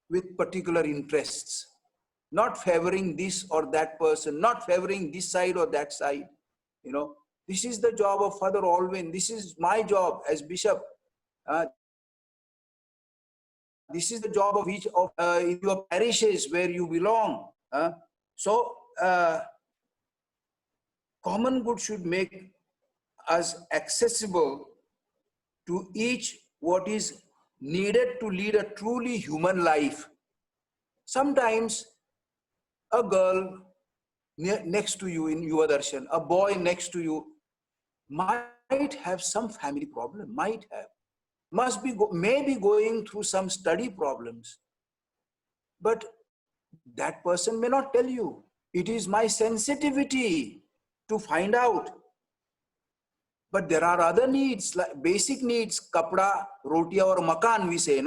with particular interests, not favoring this or that person, not favoring this side or that side. This is the job of Father Alvin. This is my job as bishop. This is the job of each of your parishes where you belong. So, common good should make us accessible to each what is needed to lead a truly human life. Sometimes a girl next to you in Yuvadarshan, a boy next to you might have some family problem, may be going through some study problems. But that person may not tell you. It is my sensitivity to find out. But there are other needs, like basic needs, kapda, rotiya or makan, we say,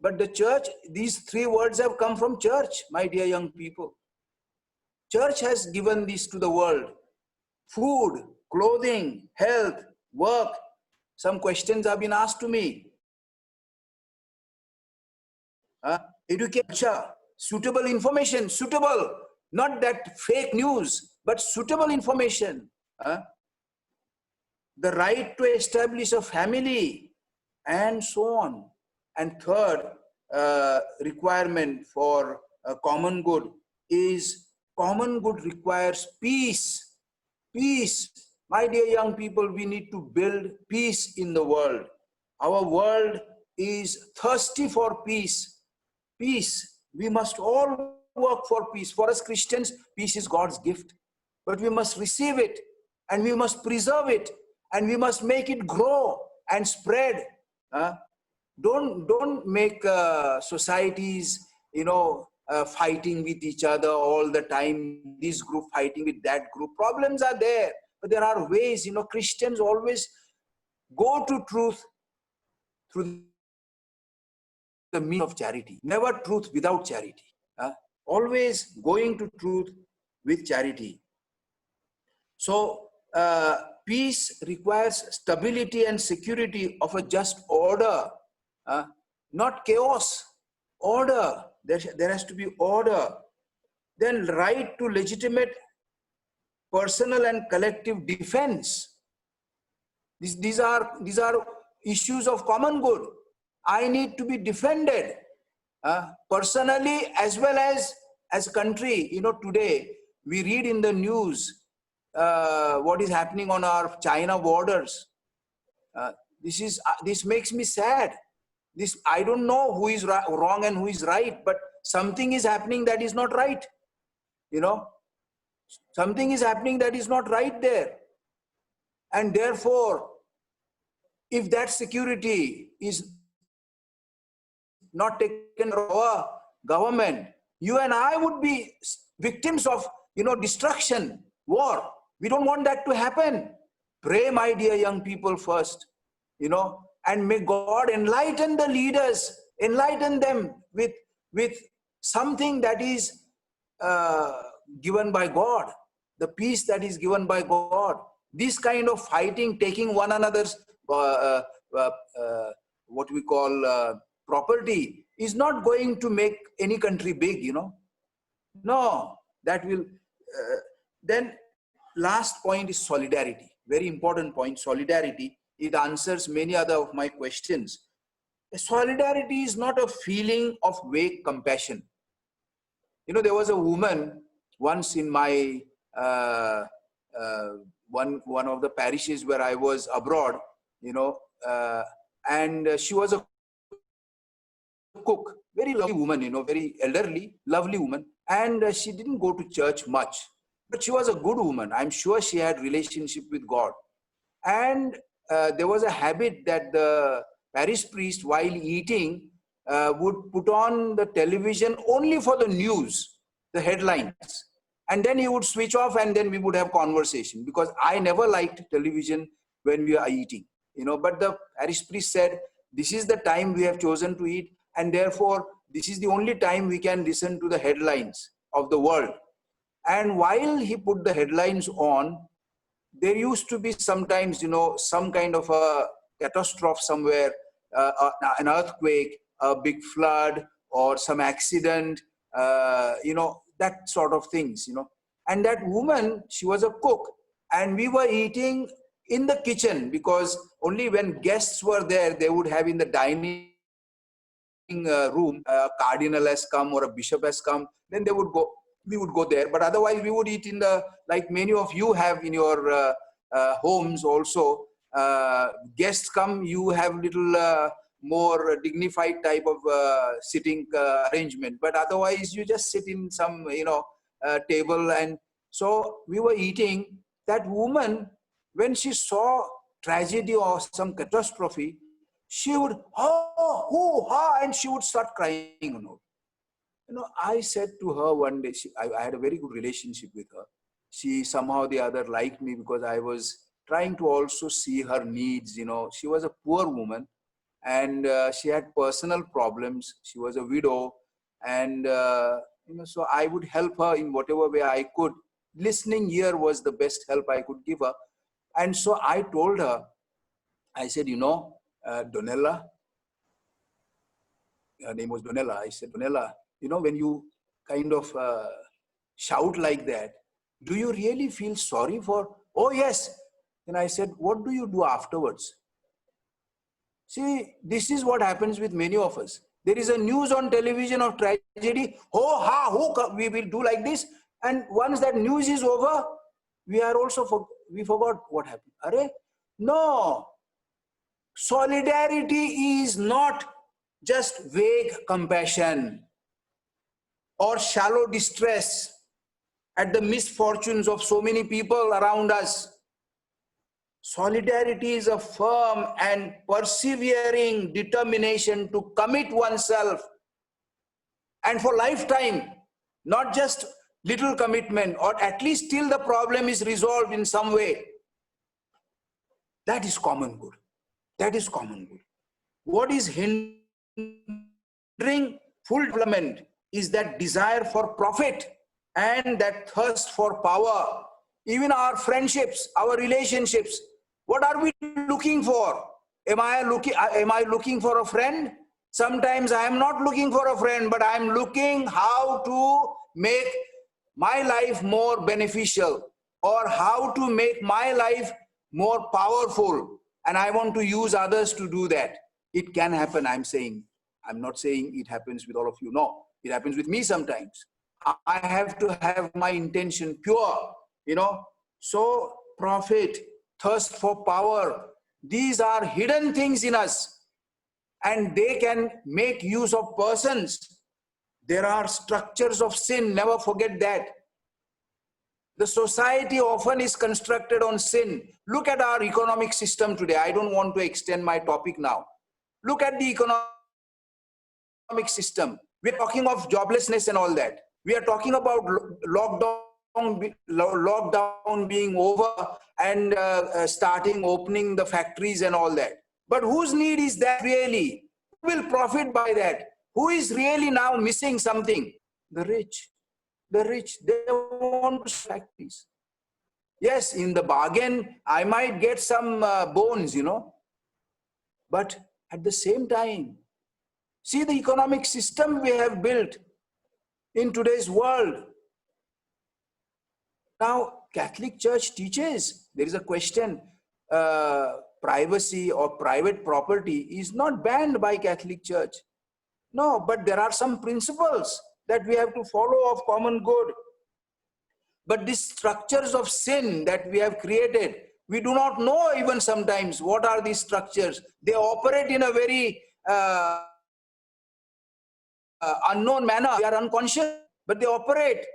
But the church, these three words have come from church, my dear young people. Church has given this to the world. Food, clothing, health, work. Some questions have been asked to me. education, suitable information, suitable, not that fake news, but suitable information. The right to establish a family, and so on. And third requirement for common good is common good requires peace. Peace. My dear young people, we need to build peace in the world. Our world is thirsty for peace. Peace. We must all work for peace. For us Christians, peace is God's gift. But we must receive it, and we must preserve it, and we must make it grow and spread. Don't make societies, fighting with each other all the time. This group fighting with that group. Problems are there, but there are ways. Christians always go to truth through the means of charity. Never truth without charity. Always going to truth with charity. So peace requires stability and security of a just order, not chaos. Order. There has to be order. Then right to legitimate personal and collective defense. These are issues of common good. I need to be defended personally as well as country. Today we read in the news what is happening on our China borders. This makes me sad. I don't know who is wrong and who is right, but something is happening that is not right. Something is happening that is not right there. And therefore, if that security is not taken by our government, you and I would be victims of, destruction, war. We don't want that to happen. Pray, my dear young people, first, and may God enlighten the leaders, enlighten them with something that is given by God, the peace that is given by God. This kind of fighting, taking one another's what we call property, is not going to make any country big. No, that will. Then last point is solidarity. Very important point, solidarity. It answers many other of my questions. Solidarity is not a feeling of vague compassion. There was a woman once in my one of the parishes where I was abroad, and she was a cook, very lovely woman, very elderly, lovely woman, and she didn't go to church much, but she was a good woman. I'm sure she had relationship with God. And there was a habit that the parish priest, while eating, would put on the television only for the news, the headlines. And then he would switch off, and then we would have conversation, because I never liked television when we are eating, but the parish priest said, this is the time we have chosen to eat, and therefore this is the only time we can listen to the headlines of the world. And while he put the headlines on, there used to be sometimes, some kind of a catastrophe somewhere, an earthquake, a big flood, or some accident, that sort of things, And that woman, she was a cook, and we were eating in the kitchen, because only when guests were there, they would have in the dining room, a cardinal has come or a bishop has come, then we would go there. But otherwise we would eat in like many of you have in your homes also. Guests come, you have little more dignified type of sitting arrangement, but otherwise you just sit in some table. And so we were eating. That woman, when she saw tragedy or some catastrophe, she would and she would start crying. I said to her one day, I had a very good relationship with her. She somehow or the other liked me, because I was trying to also see her needs. She was a poor woman, and she had personal problems. She was a widow, and so I would help her in whatever way I could. Listening ear was the best help I could give her. And so I told her, I said, Donella, her name was Donella. I said, Donella, when you kind of shout like that, do you really feel sorry for? Oh, yes. Then I said, what do you do afterwards? See, this is what happens with many of us. There is a news on television of tragedy. Oh, we will do like this. And once that news is over, we forgot what happened. Arre? No. Solidarity is not just vague compassion or shallow distress at the misfortunes of so many people around us. Solidarity is a firm and persevering determination to commit oneself, and for lifetime, not just little commitment, or at least till the problem is resolved in some way. That is common good. That is common good. What is hindering full development is that desire for profit and that thirst for power. Even our friendships, our relationships, what are we looking for? Am I looking for a friend? Sometimes I am not looking for a friend, but I am looking how to make my life more beneficial, or how to make my life more powerful. And I want to use others to do that. It can happen, I'm saying. I'm not saying it happens with all of you. No, it happens with me sometimes. I have to have my intention pure, So profit, thirst for power, these are hidden things in us, and they can make use of persons. There are structures of sin, never forget that. The society often is constructed on sin. Look at our economic system today. I don't want to extend my topic now. Look at the economic system. We're talking of joblessness and all that. We are talking about lockdown being over and opening the factories and all that. But whose need is that really? Who will profit by that? Who is really now missing something? The rich. The rich, they want factories. Yes, in the bargain, I might get some bones, But at the same time, see the economic system we have built in today's world. Now, Catholic Church teaches, there is a question, privacy or private property is not banned by Catholic Church. No, but there are some principles that we have to follow of common good. But these structures of sin that we have created, we do not know even sometimes what are these structures. They operate in a very unknown manner. We are unconscious, but they operate.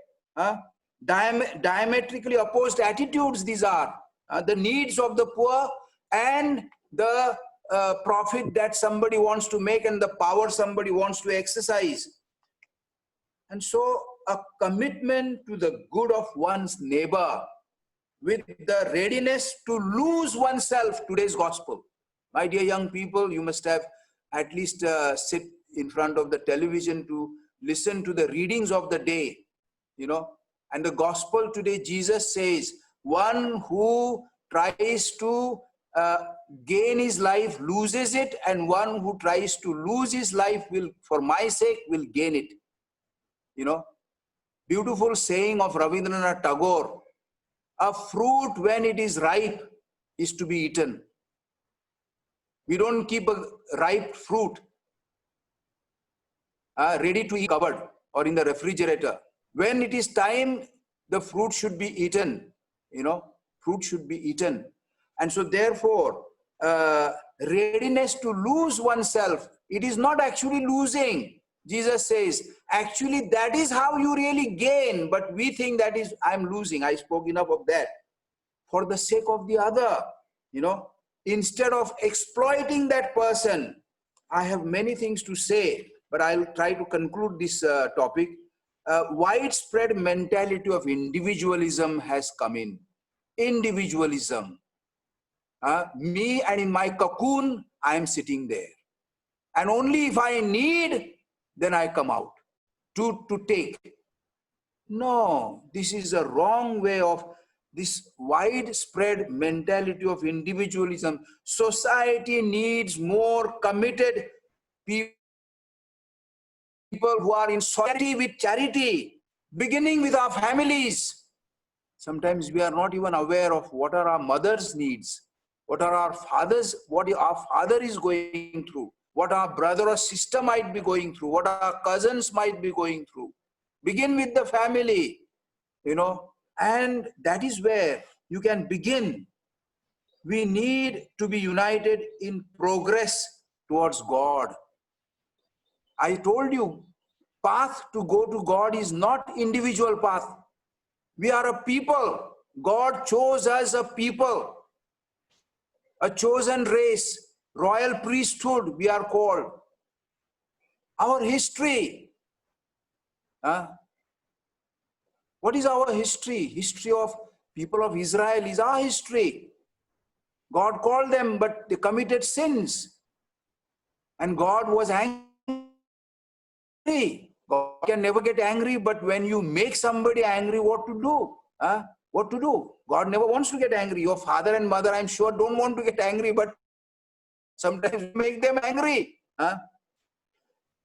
Diametrically opposed attitudes these are. The needs of the poor and the profit that somebody wants to make and the power somebody wants to exercise. And so a commitment to the good of one's neighbor with the readiness to lose oneself, today's gospel. My dear young people, you must have at least sit in front of the television to listen to the readings of the day, And the gospel today, Jesus says, one who tries to gain his life loses it, and one who tries to lose his life will, for my sake, will gain it. Beautiful saying of Rabindranath Tagore, a fruit when it is ripe is to be eaten. We don't keep a ripe fruit ready to eat covered or in the refrigerator. When it is time, the fruit should be eaten, fruit should be eaten. And so therefore, readiness to lose oneself, it is not actually losing. Jesus says, actually, that is how you really gain. But we think that is, I'm losing. I spoke enough of that. For the sake of the other, instead of exploiting that person. I have many things to say, but I'll try to conclude this topic. Widespread mentality of individualism has come in. Individualism. Me and in my cocoon, I am sitting there. And only if I need, then I come out to take. No, this is a wrong way of this widespread mentality of individualism. Society needs more committed people people who are in solidarity with charity, beginning with our families. Sometimes we are not even aware of what are our mother's needs, what are our fathers, what our father is going through, what our brother or sister might be going through, what our cousins might be going through. Begin with the family, and that is where you can begin. We need to be united in progress towards God. I told you, path to go to God is not individual path. We are a people. God chose us a people, a chosen race, royal priesthood, we are called. Our history. What is our history? History of people of Israel is our history. God called them, but they committed sins. And God was angry. God can never get angry, but when you make somebody angry, what to do? What to do? God never wants to get angry. Your father and mother, I'm sure, don't want to get angry, but sometimes we make them angry.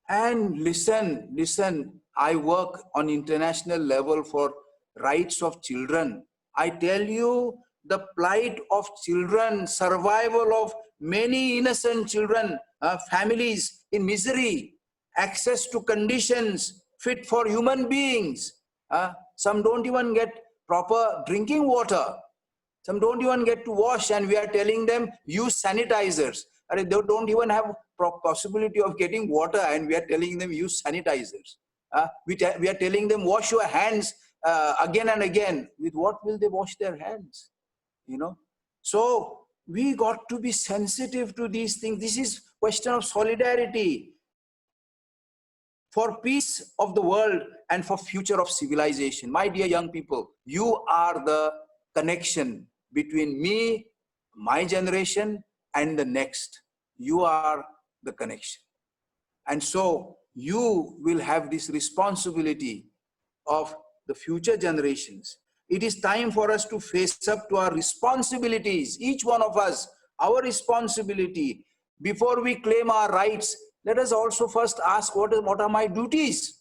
And listen, I work on international level for rights of children. I tell you, the plight of children, survival of many innocent children, families in misery, access to conditions fit for human beings. Some don't even get proper drinking water. Some don't even get to wash, and we are telling them use sanitizers. They don't even have possibility of getting water, and we are telling them use sanitizers. We are telling them wash your hands again and again. With what will they wash their hands? So we got to be sensitive to these things. This is question of solidarity for peace of the world and for future of civilization. My dear young people, you are the connection between me, my generation, and the next. You are the connection. And so you will have this responsibility of the future generations. It is time for us to face up to our responsibilities, each one of us, our responsibility. Before we claim our rights, let us also first ask, what are my duties?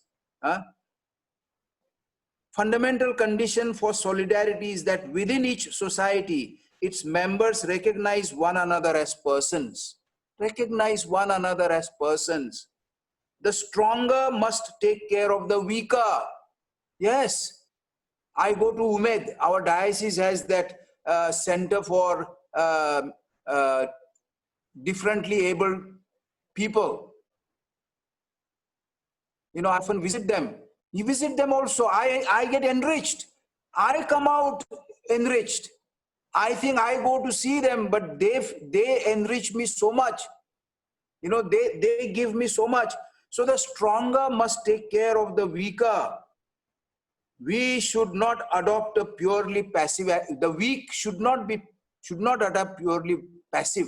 Fundamental condition for solidarity is that within each society, its members recognize one another as persons. Recognize one another as persons. The stronger must take care of the weaker. Yes, I go to Umed. Our diocese has that center for differently abled people. I often visit them. You visit them also. I get enriched. I come out enriched. I think I go to see them, but they enrich me so much. They give me so much. So the stronger must take care of the weaker. We should not adopt a purely passive. The weak should not adopt purely passive.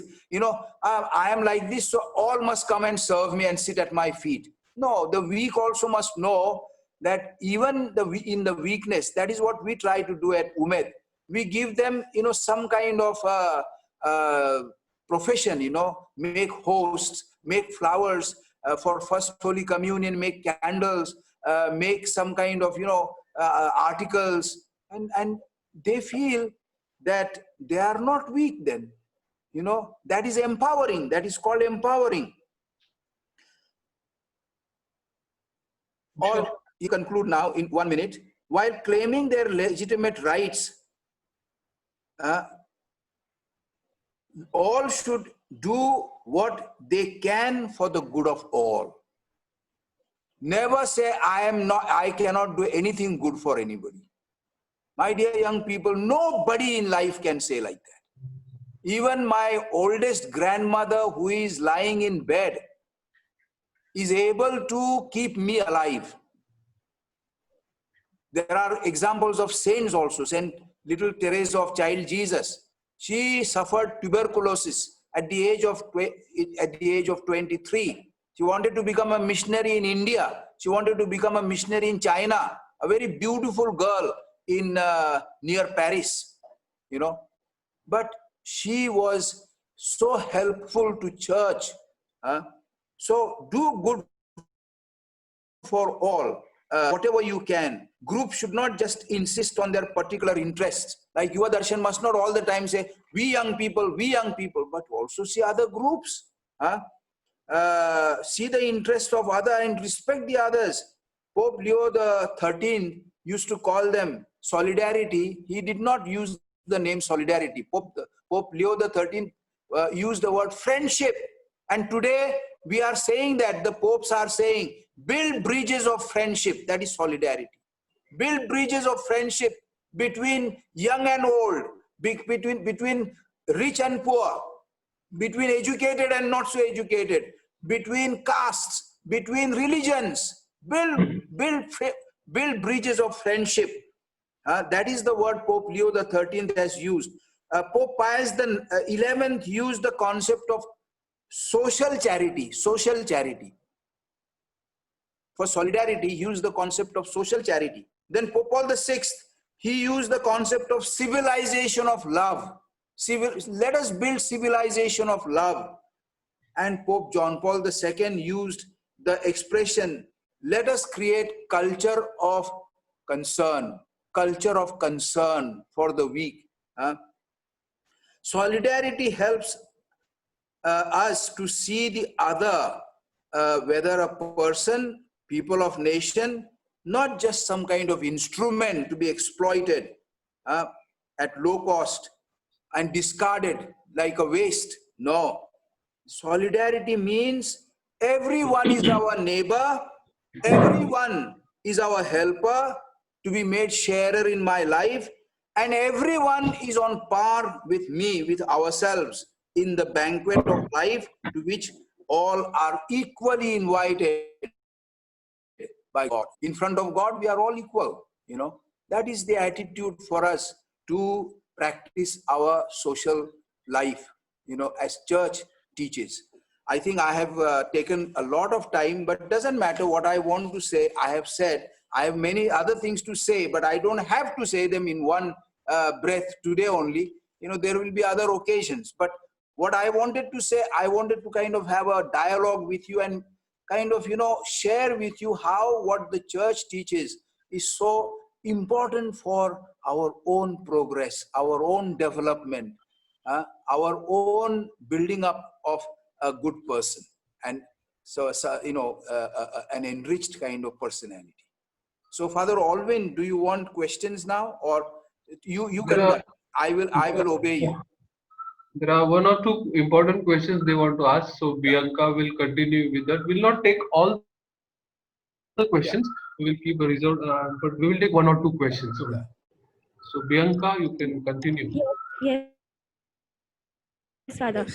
I am like this, so all must come and serve me and sit at my feet. No, the weak also must know that even in the weakness, that is what we try to do at Umed. We give them, some kind of profession. Make hosts, make flowers for First Holy Communion, make candles, make some kind of articles, and they feel that they are not weak then. That is empowering. That is called empowering. Or you conclude now in 1 minute. While claiming their legitimate rights, all should do what they can for the good of all. Never say, I cannot do anything good for anybody. My dear young people, nobody in life can say like that. Even my oldest grandmother, who is lying in bed, is able to keep me alive. There are examples of saints also. Saint Little Teresa of Child Jesus. She suffered tuberculosis at the age of 23. She wanted to become a missionary in India. She wanted to become a missionary in China. A very beautiful girl in near Paris, But she was so helpful to church. So do good for all, whatever you can. Groups should not just insist on their particular interests. Like Yuvadarshan must not all the time say, we young people, but also see other groups. See the interest of other and respect the others. Pope Leo the 13th used to call them solidarity. He did not use the name solidarity. Pope Leo the 13th used the word friendship. And today we are saying that the popes are saying, build bridges of friendship. That is solidarity. Build bridges of friendship between young and old, between rich and poor, between educated and not so educated, between castes, between religions. Build bridges of friendship. That is the word Pope Leo the 13th has used. Pope Pius the 11th used the concept of social charity. For solidarity, he used the concept of social charity. Then Pope Paul VI, he used the concept of civilization of love. Let us build civilization of love. And Pope John Paul II used the expression, let us create culture of concern for the weak. Solidarity helps us to see the other, whether a person, people of nation, not just some kind of instrument to be exploited at low cost and discarded like a waste. No. Solidarity means everyone is our neighbor, everyone is our helper, to be made sharer in my life, and everyone is on par with me, with ourselves, in the banquet of life to which all are equally invited by God. In front of God, we are all equal. That is the attitude for us to practice our social life, as church teaches. I think I have taken a lot of time, but it doesn't matter what I want to say. I have said. I have many other things to say, but I don't have to say them in one breath today only. There will be other occasions. But what I wanted to say, I wanted to kind of have a dialogue with you and kind of, share with you how what the church teaches is so important for our own progress, our own development, our own building up of a good person, and so an enriched kind of personality. So, Father Alvin, do you want questions now, or you can? I will obey you. There are one or two important questions they want to ask. So Bianca will continue with that. We'll not take all the questions. We will keep a result, but we will take one or two questions only. So Bianca, you can continue. Yes, Father.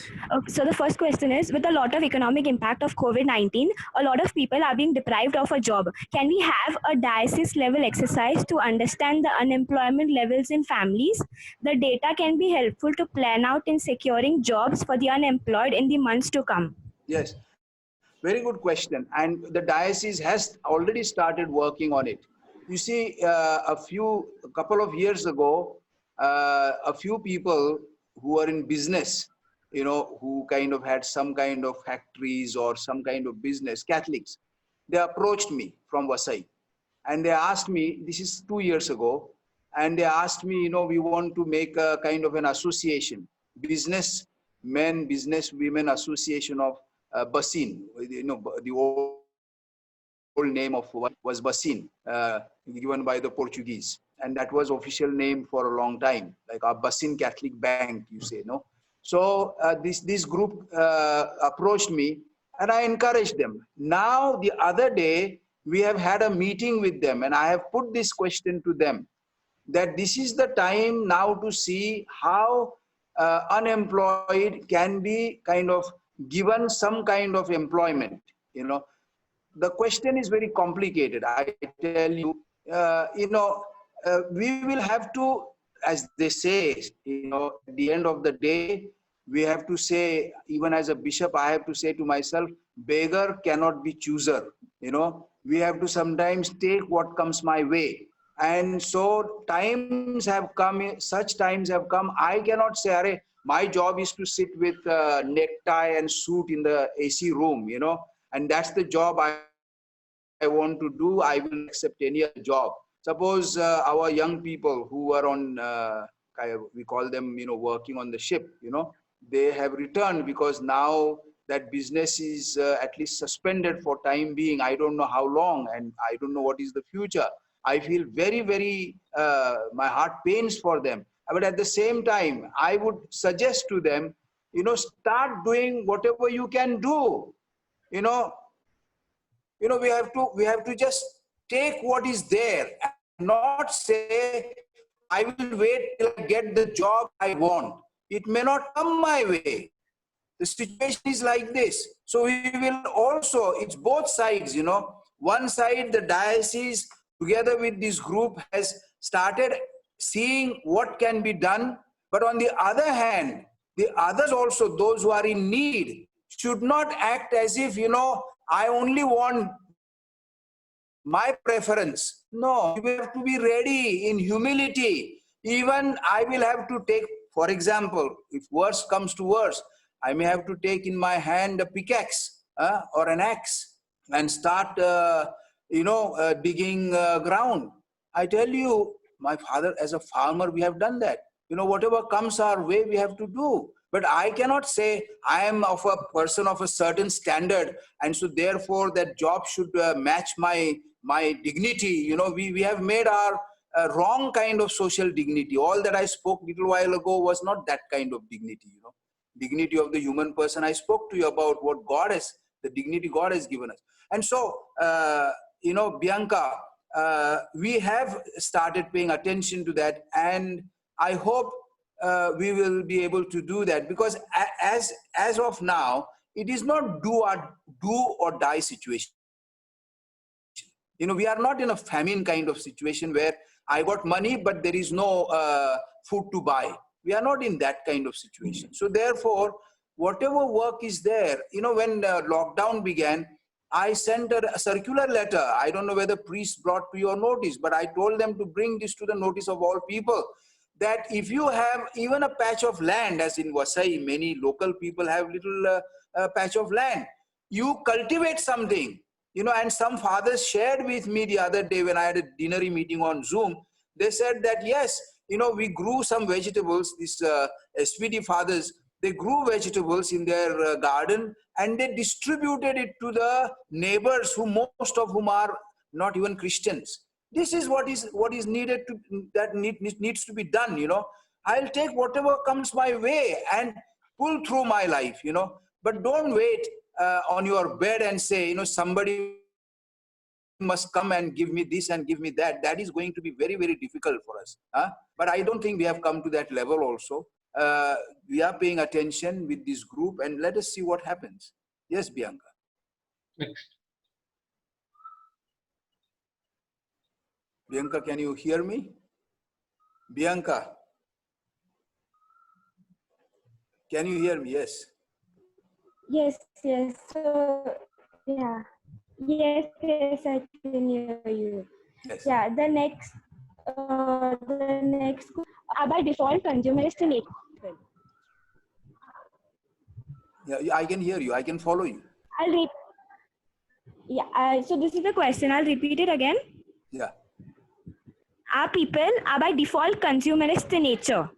So the first question is, with a lot of economic impact of COVID-19, a lot of people are being deprived of a job. Can we have a diocese level exercise to understand the unemployment levels in families? The data can be helpful to plan out in securing jobs for the unemployed in the months to come. Yes, very good question. And the diocese has already started working on it. You see, a couple of years ago, a few people who are in business, who kind of had some kind of factories or some kind of business, Catholics, they approached me from Vasai. And they asked me, this is 2 years ago, and they asked me, we want to make a kind of an association, business women association of Basin. The old name of was Basin, given by the Portuguese. And that was official name for a long time, like a Basin Catholic Bank, you say, no? So this group approached me, and I encouraged them. Now, the other day, we have had a meeting with them, and I have put this question to them, that this is the time now to see how unemployed can be kind of given some kind of employment. The question is very complicated, I tell you. We will have to, as they say, at the end of the day, we have to say, even as a bishop, I have to say to myself, beggar cannot be chooser. We have to sometimes take what comes my way. And so times have come, such times have come, I cannot say, Arey, my job is to sit with necktie and suit in the AC room, and that's the job I I want to do, I will not accept any other job. Suppose our young people who are on, we call them, working on the ship, they have returned because now that business is at least suspended for time being. I don't know how long, and I don't know what is the future. I feel very, very, my heart pains for them. But at the same time, I would suggest to them, start doing whatever you can do. You know, we have to just take what is there and not say, I will wait till I get the job I want. It may not come my way. The situation is like this. So we will also, it's both sides, one side, the diocese together with this group has started seeing what can be done. But on the other hand, the others also, those who are in need, should not act as if, I only want my preference. No, you have to be ready in humility. Even I will have to take, for example, if worse comes to worse, I may have to take in my hand a pickaxe or an axe and start, digging ground. I tell you, my father, as a farmer, we have done that. Whatever comes our way, we have to do. But I cannot say I am of a person of a certain standard, and so therefore that job should match my dignity. We have made our wrong kind of social dignity. All that I spoke little while ago was not that kind of dignity. Dignity of the human person. I spoke to you about what God has, the dignity God has given us. And so, Bianca, we have started paying attention to that, and I hope we will be able to do that, because as of now, it is not do or die situation. We are not in a famine kind of situation where I got money, but there is no food to buy. We are not in that kind of situation. So therefore, whatever work is there, when lockdown began, I sent a circular letter. I don't know whether priests brought to your notice, but I told them to bring this to the notice of all people, that if you have even a patch of land, as in Vasai, many local people have little patch of land, you cultivate something. And some fathers shared with me the other day when I had a dinner meeting on Zoom. They said that, yes, we grew some vegetables, these SVD fathers, they grew vegetables in their garden, and they distributed it to the neighbors, who most of whom are not even Christians. This is what is needed needs to be done. I'll take whatever comes my way and pull through my life. But don't wait on your bed and say, somebody must come and give me this and give me that. That is going to be very, very difficult for us. But I don't think we have come to that level also. We are paying attention with this group, and let us see what happens. Yes, Bianca. Next. Bianca, can you hear me? Bianca, can you hear me? Yes. Yes. So, yeah. Yes, I can hear you. Yes. Yeah, the next are by default consumerist in nature. Yeah, I can hear you. I can follow you. So this is the question. I'll repeat it again. Yeah. Our people are by default consumerist in nature.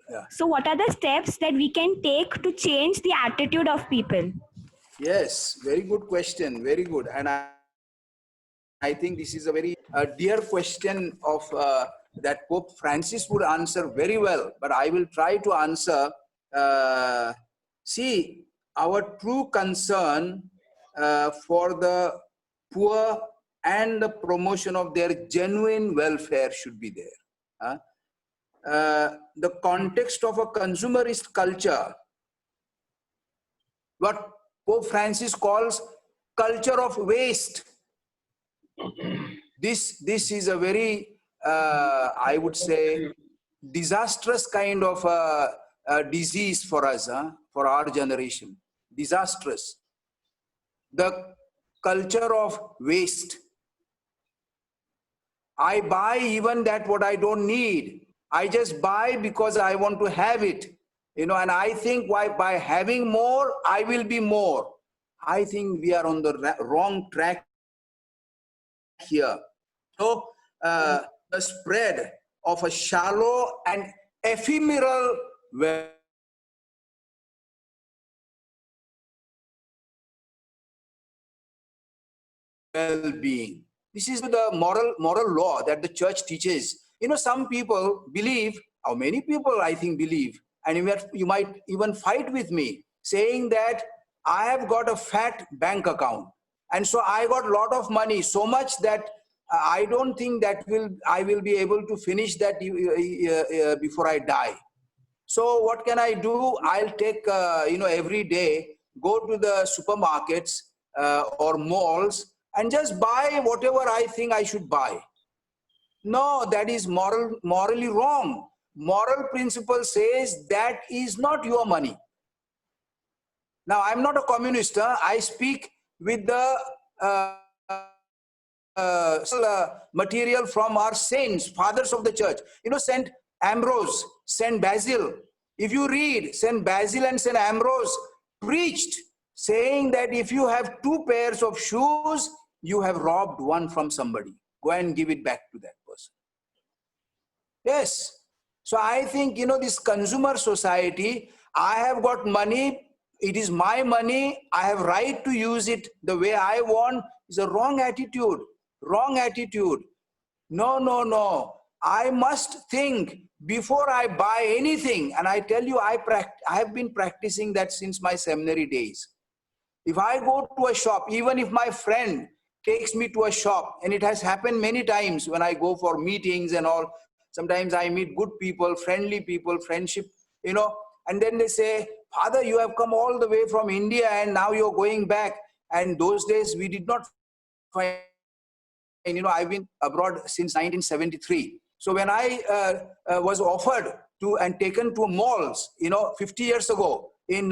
Yeah. So what are the steps that we can take to change the attitude of people? Yes, very good question. Very good. And I think this is a very dear question of that Pope Francis would answer very well. But I will try to answer. See, our true concern for the poor and the promotion of their genuine welfare should be there. The context of a consumerist culture, what Pope Francis calls culture of waste. This is a very, I would say, disastrous kind of disease for us, for our generation. Disastrous. The culture of waste. I buy even that what I don't need. I just buy because I want to have it. And I think by having more, I will be more. I think we are on the wrong track here. So the spread of a shallow and ephemeral well-being. This is the moral law that the church teaches. Some people believe, or many people I think believe, and you might even fight with me, saying that I have got a fat bank account, and so I got a lot of money, so much that I don't think that I will be able to finish that before I die. So what can I do? I'll take, every day, go to the supermarkets or malls and just buy whatever I think I should buy. No, that is morally wrong. Moral principle says that is not your money. Now, I'm not a communist. I speak with the material from our saints, fathers of the church. Saint Ambrose, Saint Basil. If you read, Saint Basil and Saint Ambrose preached, saying that if you have 2 pairs of shoes, you have robbed one from somebody. Go and give it back to that person. Yes. So I think, this consumer society, I have got money, it is my money, I have right to use it the way I want, is a wrong attitude. Wrong attitude. No. I must think before I buy anything. And I tell you, I have been practicing that since my seminary days. If I go to a shop, even if my friend takes me to a shop, and it has happened many times when I go for meetings and all, sometimes I meet good people, friendly people, friendship, and then they say, Father, you have come all the way from India and now you're going back. And those days we did not find, I've been abroad since 1973. So when I was offered to and taken to malls, 50 years ago in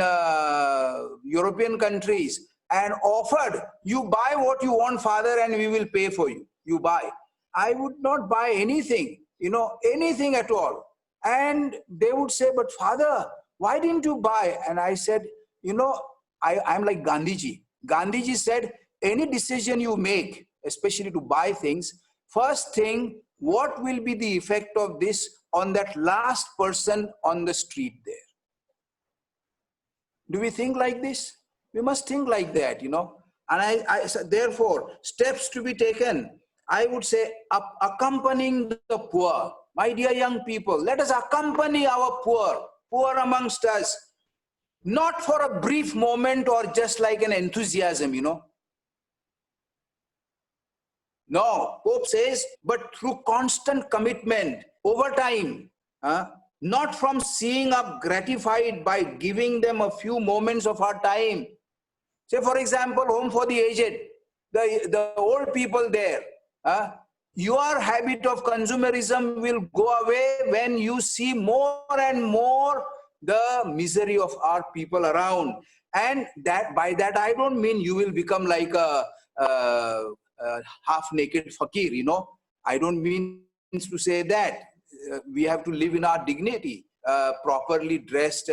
European countries, and offered, you buy what you want, Father, and we will pay for you. You buy. I would not buy anything, anything at all. And they would say, but Father, why didn't you buy? And I said, I'm like Gandhiji. Gandhiji said, any decision you make, especially to buy things, first thing, what will be the effect of this on that last person on the street there? Do we think like this? We must think like that, And therefore, steps to be taken, I would say, accompanying the poor. My dear young people, let us accompany our poor amongst us, not for a brief moment or just like an enthusiasm, No, Pope says, but through constant commitment over time, not from seeing up gratified by giving them a few moments of our time. Say, for example, home for the aged, the old people there. Your habit of consumerism will go away when you see more and more the misery of our people around. And that by that, I don't mean you will become like a half-naked fakir, I don't mean to say that. We have to live in our dignity, properly dressed.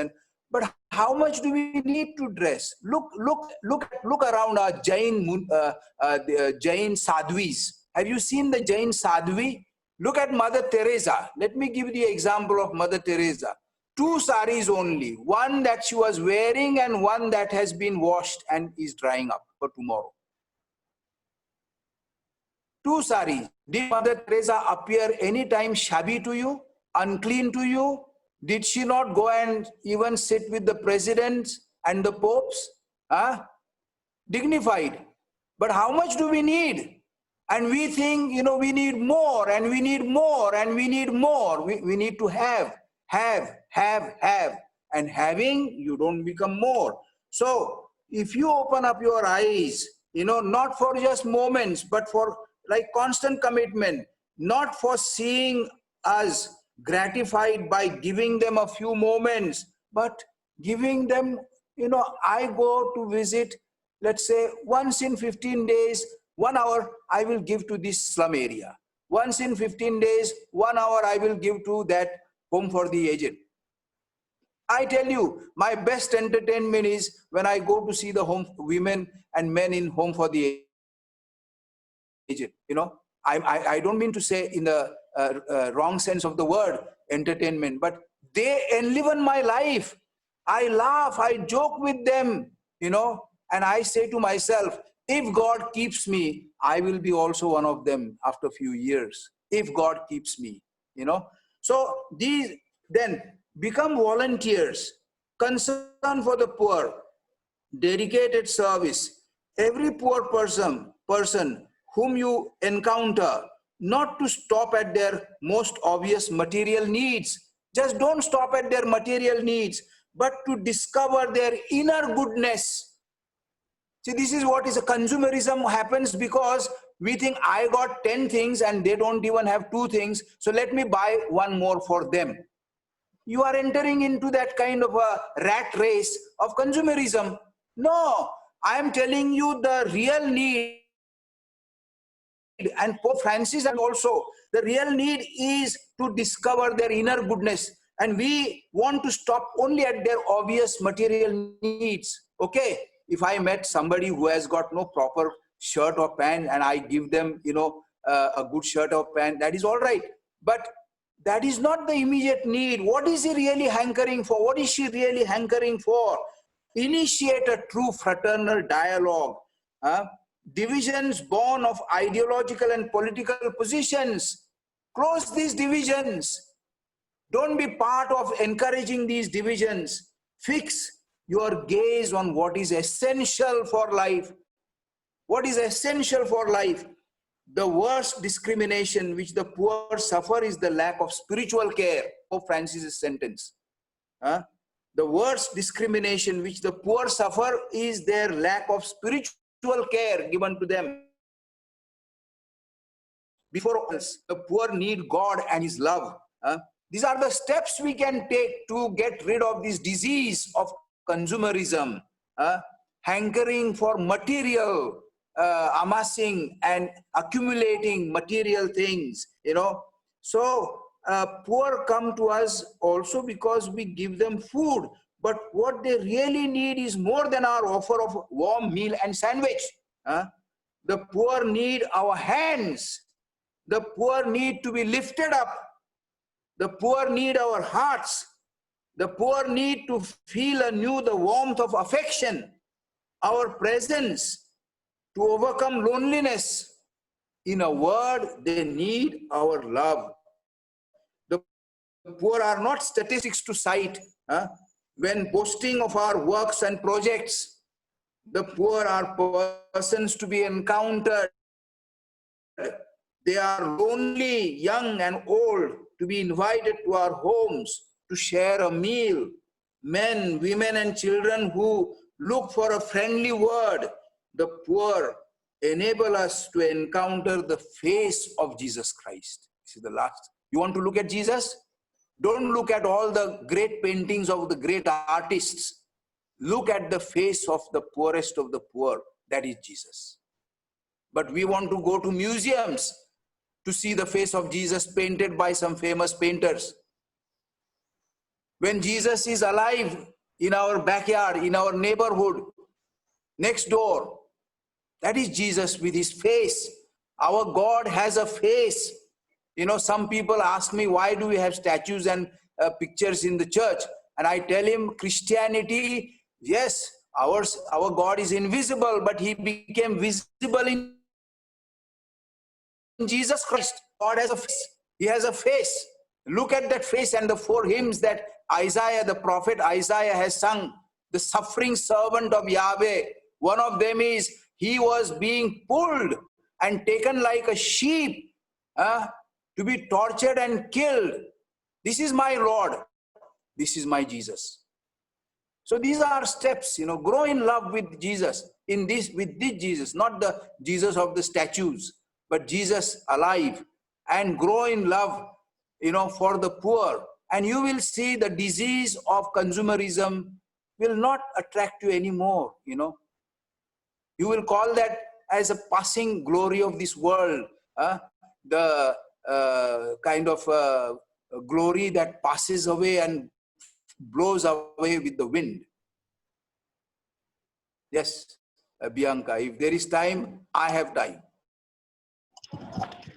But how much do we need to dress? Look around our Jain sadhvis. Have you seen the Jain sadhvi? Look at Mother Teresa. Let me give the example of Mother Teresa. 2 saris only. One that she was wearing and one that has been washed and is drying up for tomorrow. 2 saris. Did Mother Teresa appear anytime shabby to you? Unclean to you? Did she not go and even sit with the presidents and the popes? Dignified. But how much do we need? And we think, we need more and we need more and we need more. We need to have. And having, you don't become more. So if you open up your eyes, not for just moments, but for like constant commitment, not for seeing us gratified by giving them a few moments, but giving them, I go to visit, let's say once in 15 days, 1 hour I will give to this slum area. Once in 15 days, 1 hour I will give to that home for the aged. I tell you, my best entertainment is when I go to see the home women and men in home for the I don't mean to say in the wrong sense of the word, entertainment, but they enliven my life. I laugh, I joke with them, and I say to myself, if God keeps me, I will be also one of them after a few years, if God keeps me, So these then become volunteers, concern for the poor, dedicated service. Every poor person whom you encounter, not to stop at their most obvious material needs. Just don't stop at their material needs, but to discover their inner goodness. See, this is what is a consumerism happens, because we think I got 10 things and they don't even have 2 things, so let me buy one more for them. You are entering into that kind of a rat race of consumerism. No, I am telling you the real need, and Pope Francis and also the real need is to discover their inner goodness. And we want to stop only at their obvious material needs. Okay, if I met somebody who has got no proper shirt or pant and I give them, a good shirt or pant, that is all right. But that is not the immediate need. What is he really hankering for? What is she really hankering for? Initiate a true fraternal dialogue. Divisions born of ideological and political positions. Close these divisions. Don't be part of encouraging these divisions. Fix your gaze on what is essential for life. What is essential for life? The worst discrimination which the poor suffer is the lack of spiritual care. Pope Francis' sentence. The worst discrimination which the poor suffer is their lack of spiritual care given to them. Before all else, the poor need God and His love. These are the steps we can take to get rid of this disease of consumerism, hankering for material, amassing and accumulating material things, So poor come to us also because we give them food, but what they really need is more than our offer of warm meal and sandwich. The poor need our hands. The poor need to be lifted up. The poor need our hearts. The poor need to feel anew the warmth of affection, our presence, to overcome loneliness. In a word, they need our love. The poor are not statistics to cite when boasting of our works and projects. The poor are persons to be encountered. They are lonely, young and old, to be invited to our homes to share a meal. Men, women and children who look for a friendly word. The poor enable us to encounter the face of Jesus Christ. This is the last. You want to look at Jesus? Don't look at all the great paintings of the great artists. Look at the face of the poorest of the poor. That is Jesus. But we want to go to museums to see the face of Jesus painted by some famous painters. When Jesus is alive in our backyard, in our neighborhood, next door, that is Jesus with his face. Our God has a face. Some people ask me, why do we have statues and pictures in the church? And I tell him, Christianity, yes, our God is invisible, but he became visible in Jesus Christ. God has a face. He has a face. Look at that face and the 4 hymns that Isaiah, the prophet Isaiah, has sung. The suffering servant of Yahweh. One of them is, he was being pulled and taken like a sheep to be tortured and killed. This is my Lord. This is my Jesus. So these are steps, grow in love with Jesus, with this Jesus, not the Jesus of the statues, but Jesus alive, and grow in love, for the poor. And you will see the disease of consumerism will not attract you anymore, You will call that as a passing glory of this world, the kind of glory that passes away and blows away with the wind. Yes, Bianca, if there is time, I have time.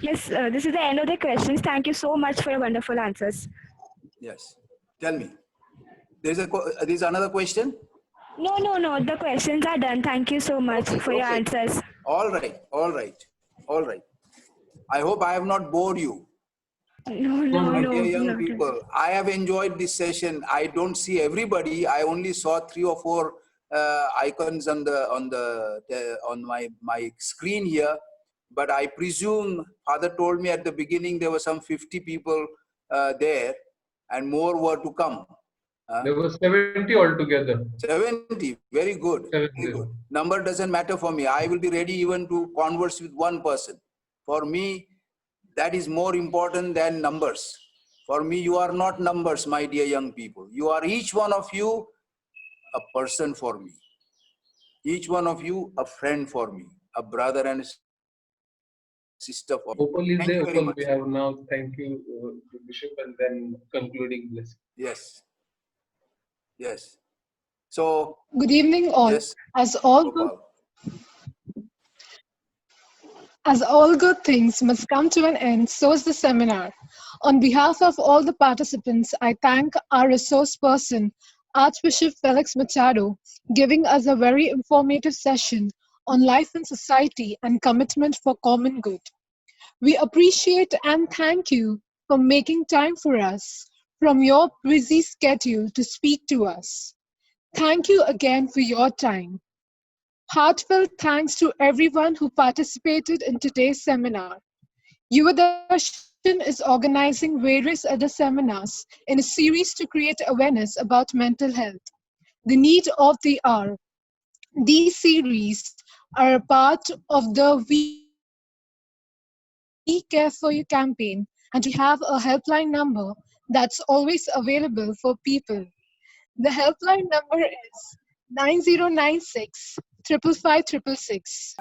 Yes, this is the end of the questions. Thank you so much for your wonderful answers. Yes. Tell me. There's another question? No. The questions are done. Thank you so much Okay, for your okay. answers. All right, all right, all right. I hope I have not bored you. No, No, no, My no. dear no, young not. people, I have enjoyed this session. I don't see everybody. I only saw 3 or 4 icons on my screen here. But I presume Father told me at the beginning there were some 50 people there, and more were to come. There were 70 altogether. 70, very good, very good. 70. Number doesn't matter for me. I will be ready even to converse with one person. For me, that is more important than numbers. For me, you are not numbers, my dear young people. You are each one of you a person for me. Each one of you a friend for me, a brother and sister for me. Thank you very much. Opal is there. Opal, we have now. Thank you, Bishop, and then concluding blessing. Yes, yes. So, Good evening, all. yes, As all good, Gopal. as all good things must come to an end, so is the seminar. On behalf of all the participants, I thank our resource person, Archbishop Felix Machado, giving us a very informative session on life in society and commitment for common good. We appreciate and thank you for making time for us from your busy schedule to speak to us. Thank you again for your time. Heartfelt thanks to everyone who participated in today's seminar. Yuvadarshan is organizing various other seminars in a series to create awareness about mental health, the need of the hour. These series are a part of the We Care For You campaign, and we have a helpline number that's always available for people. The helpline number is 9096 555 666.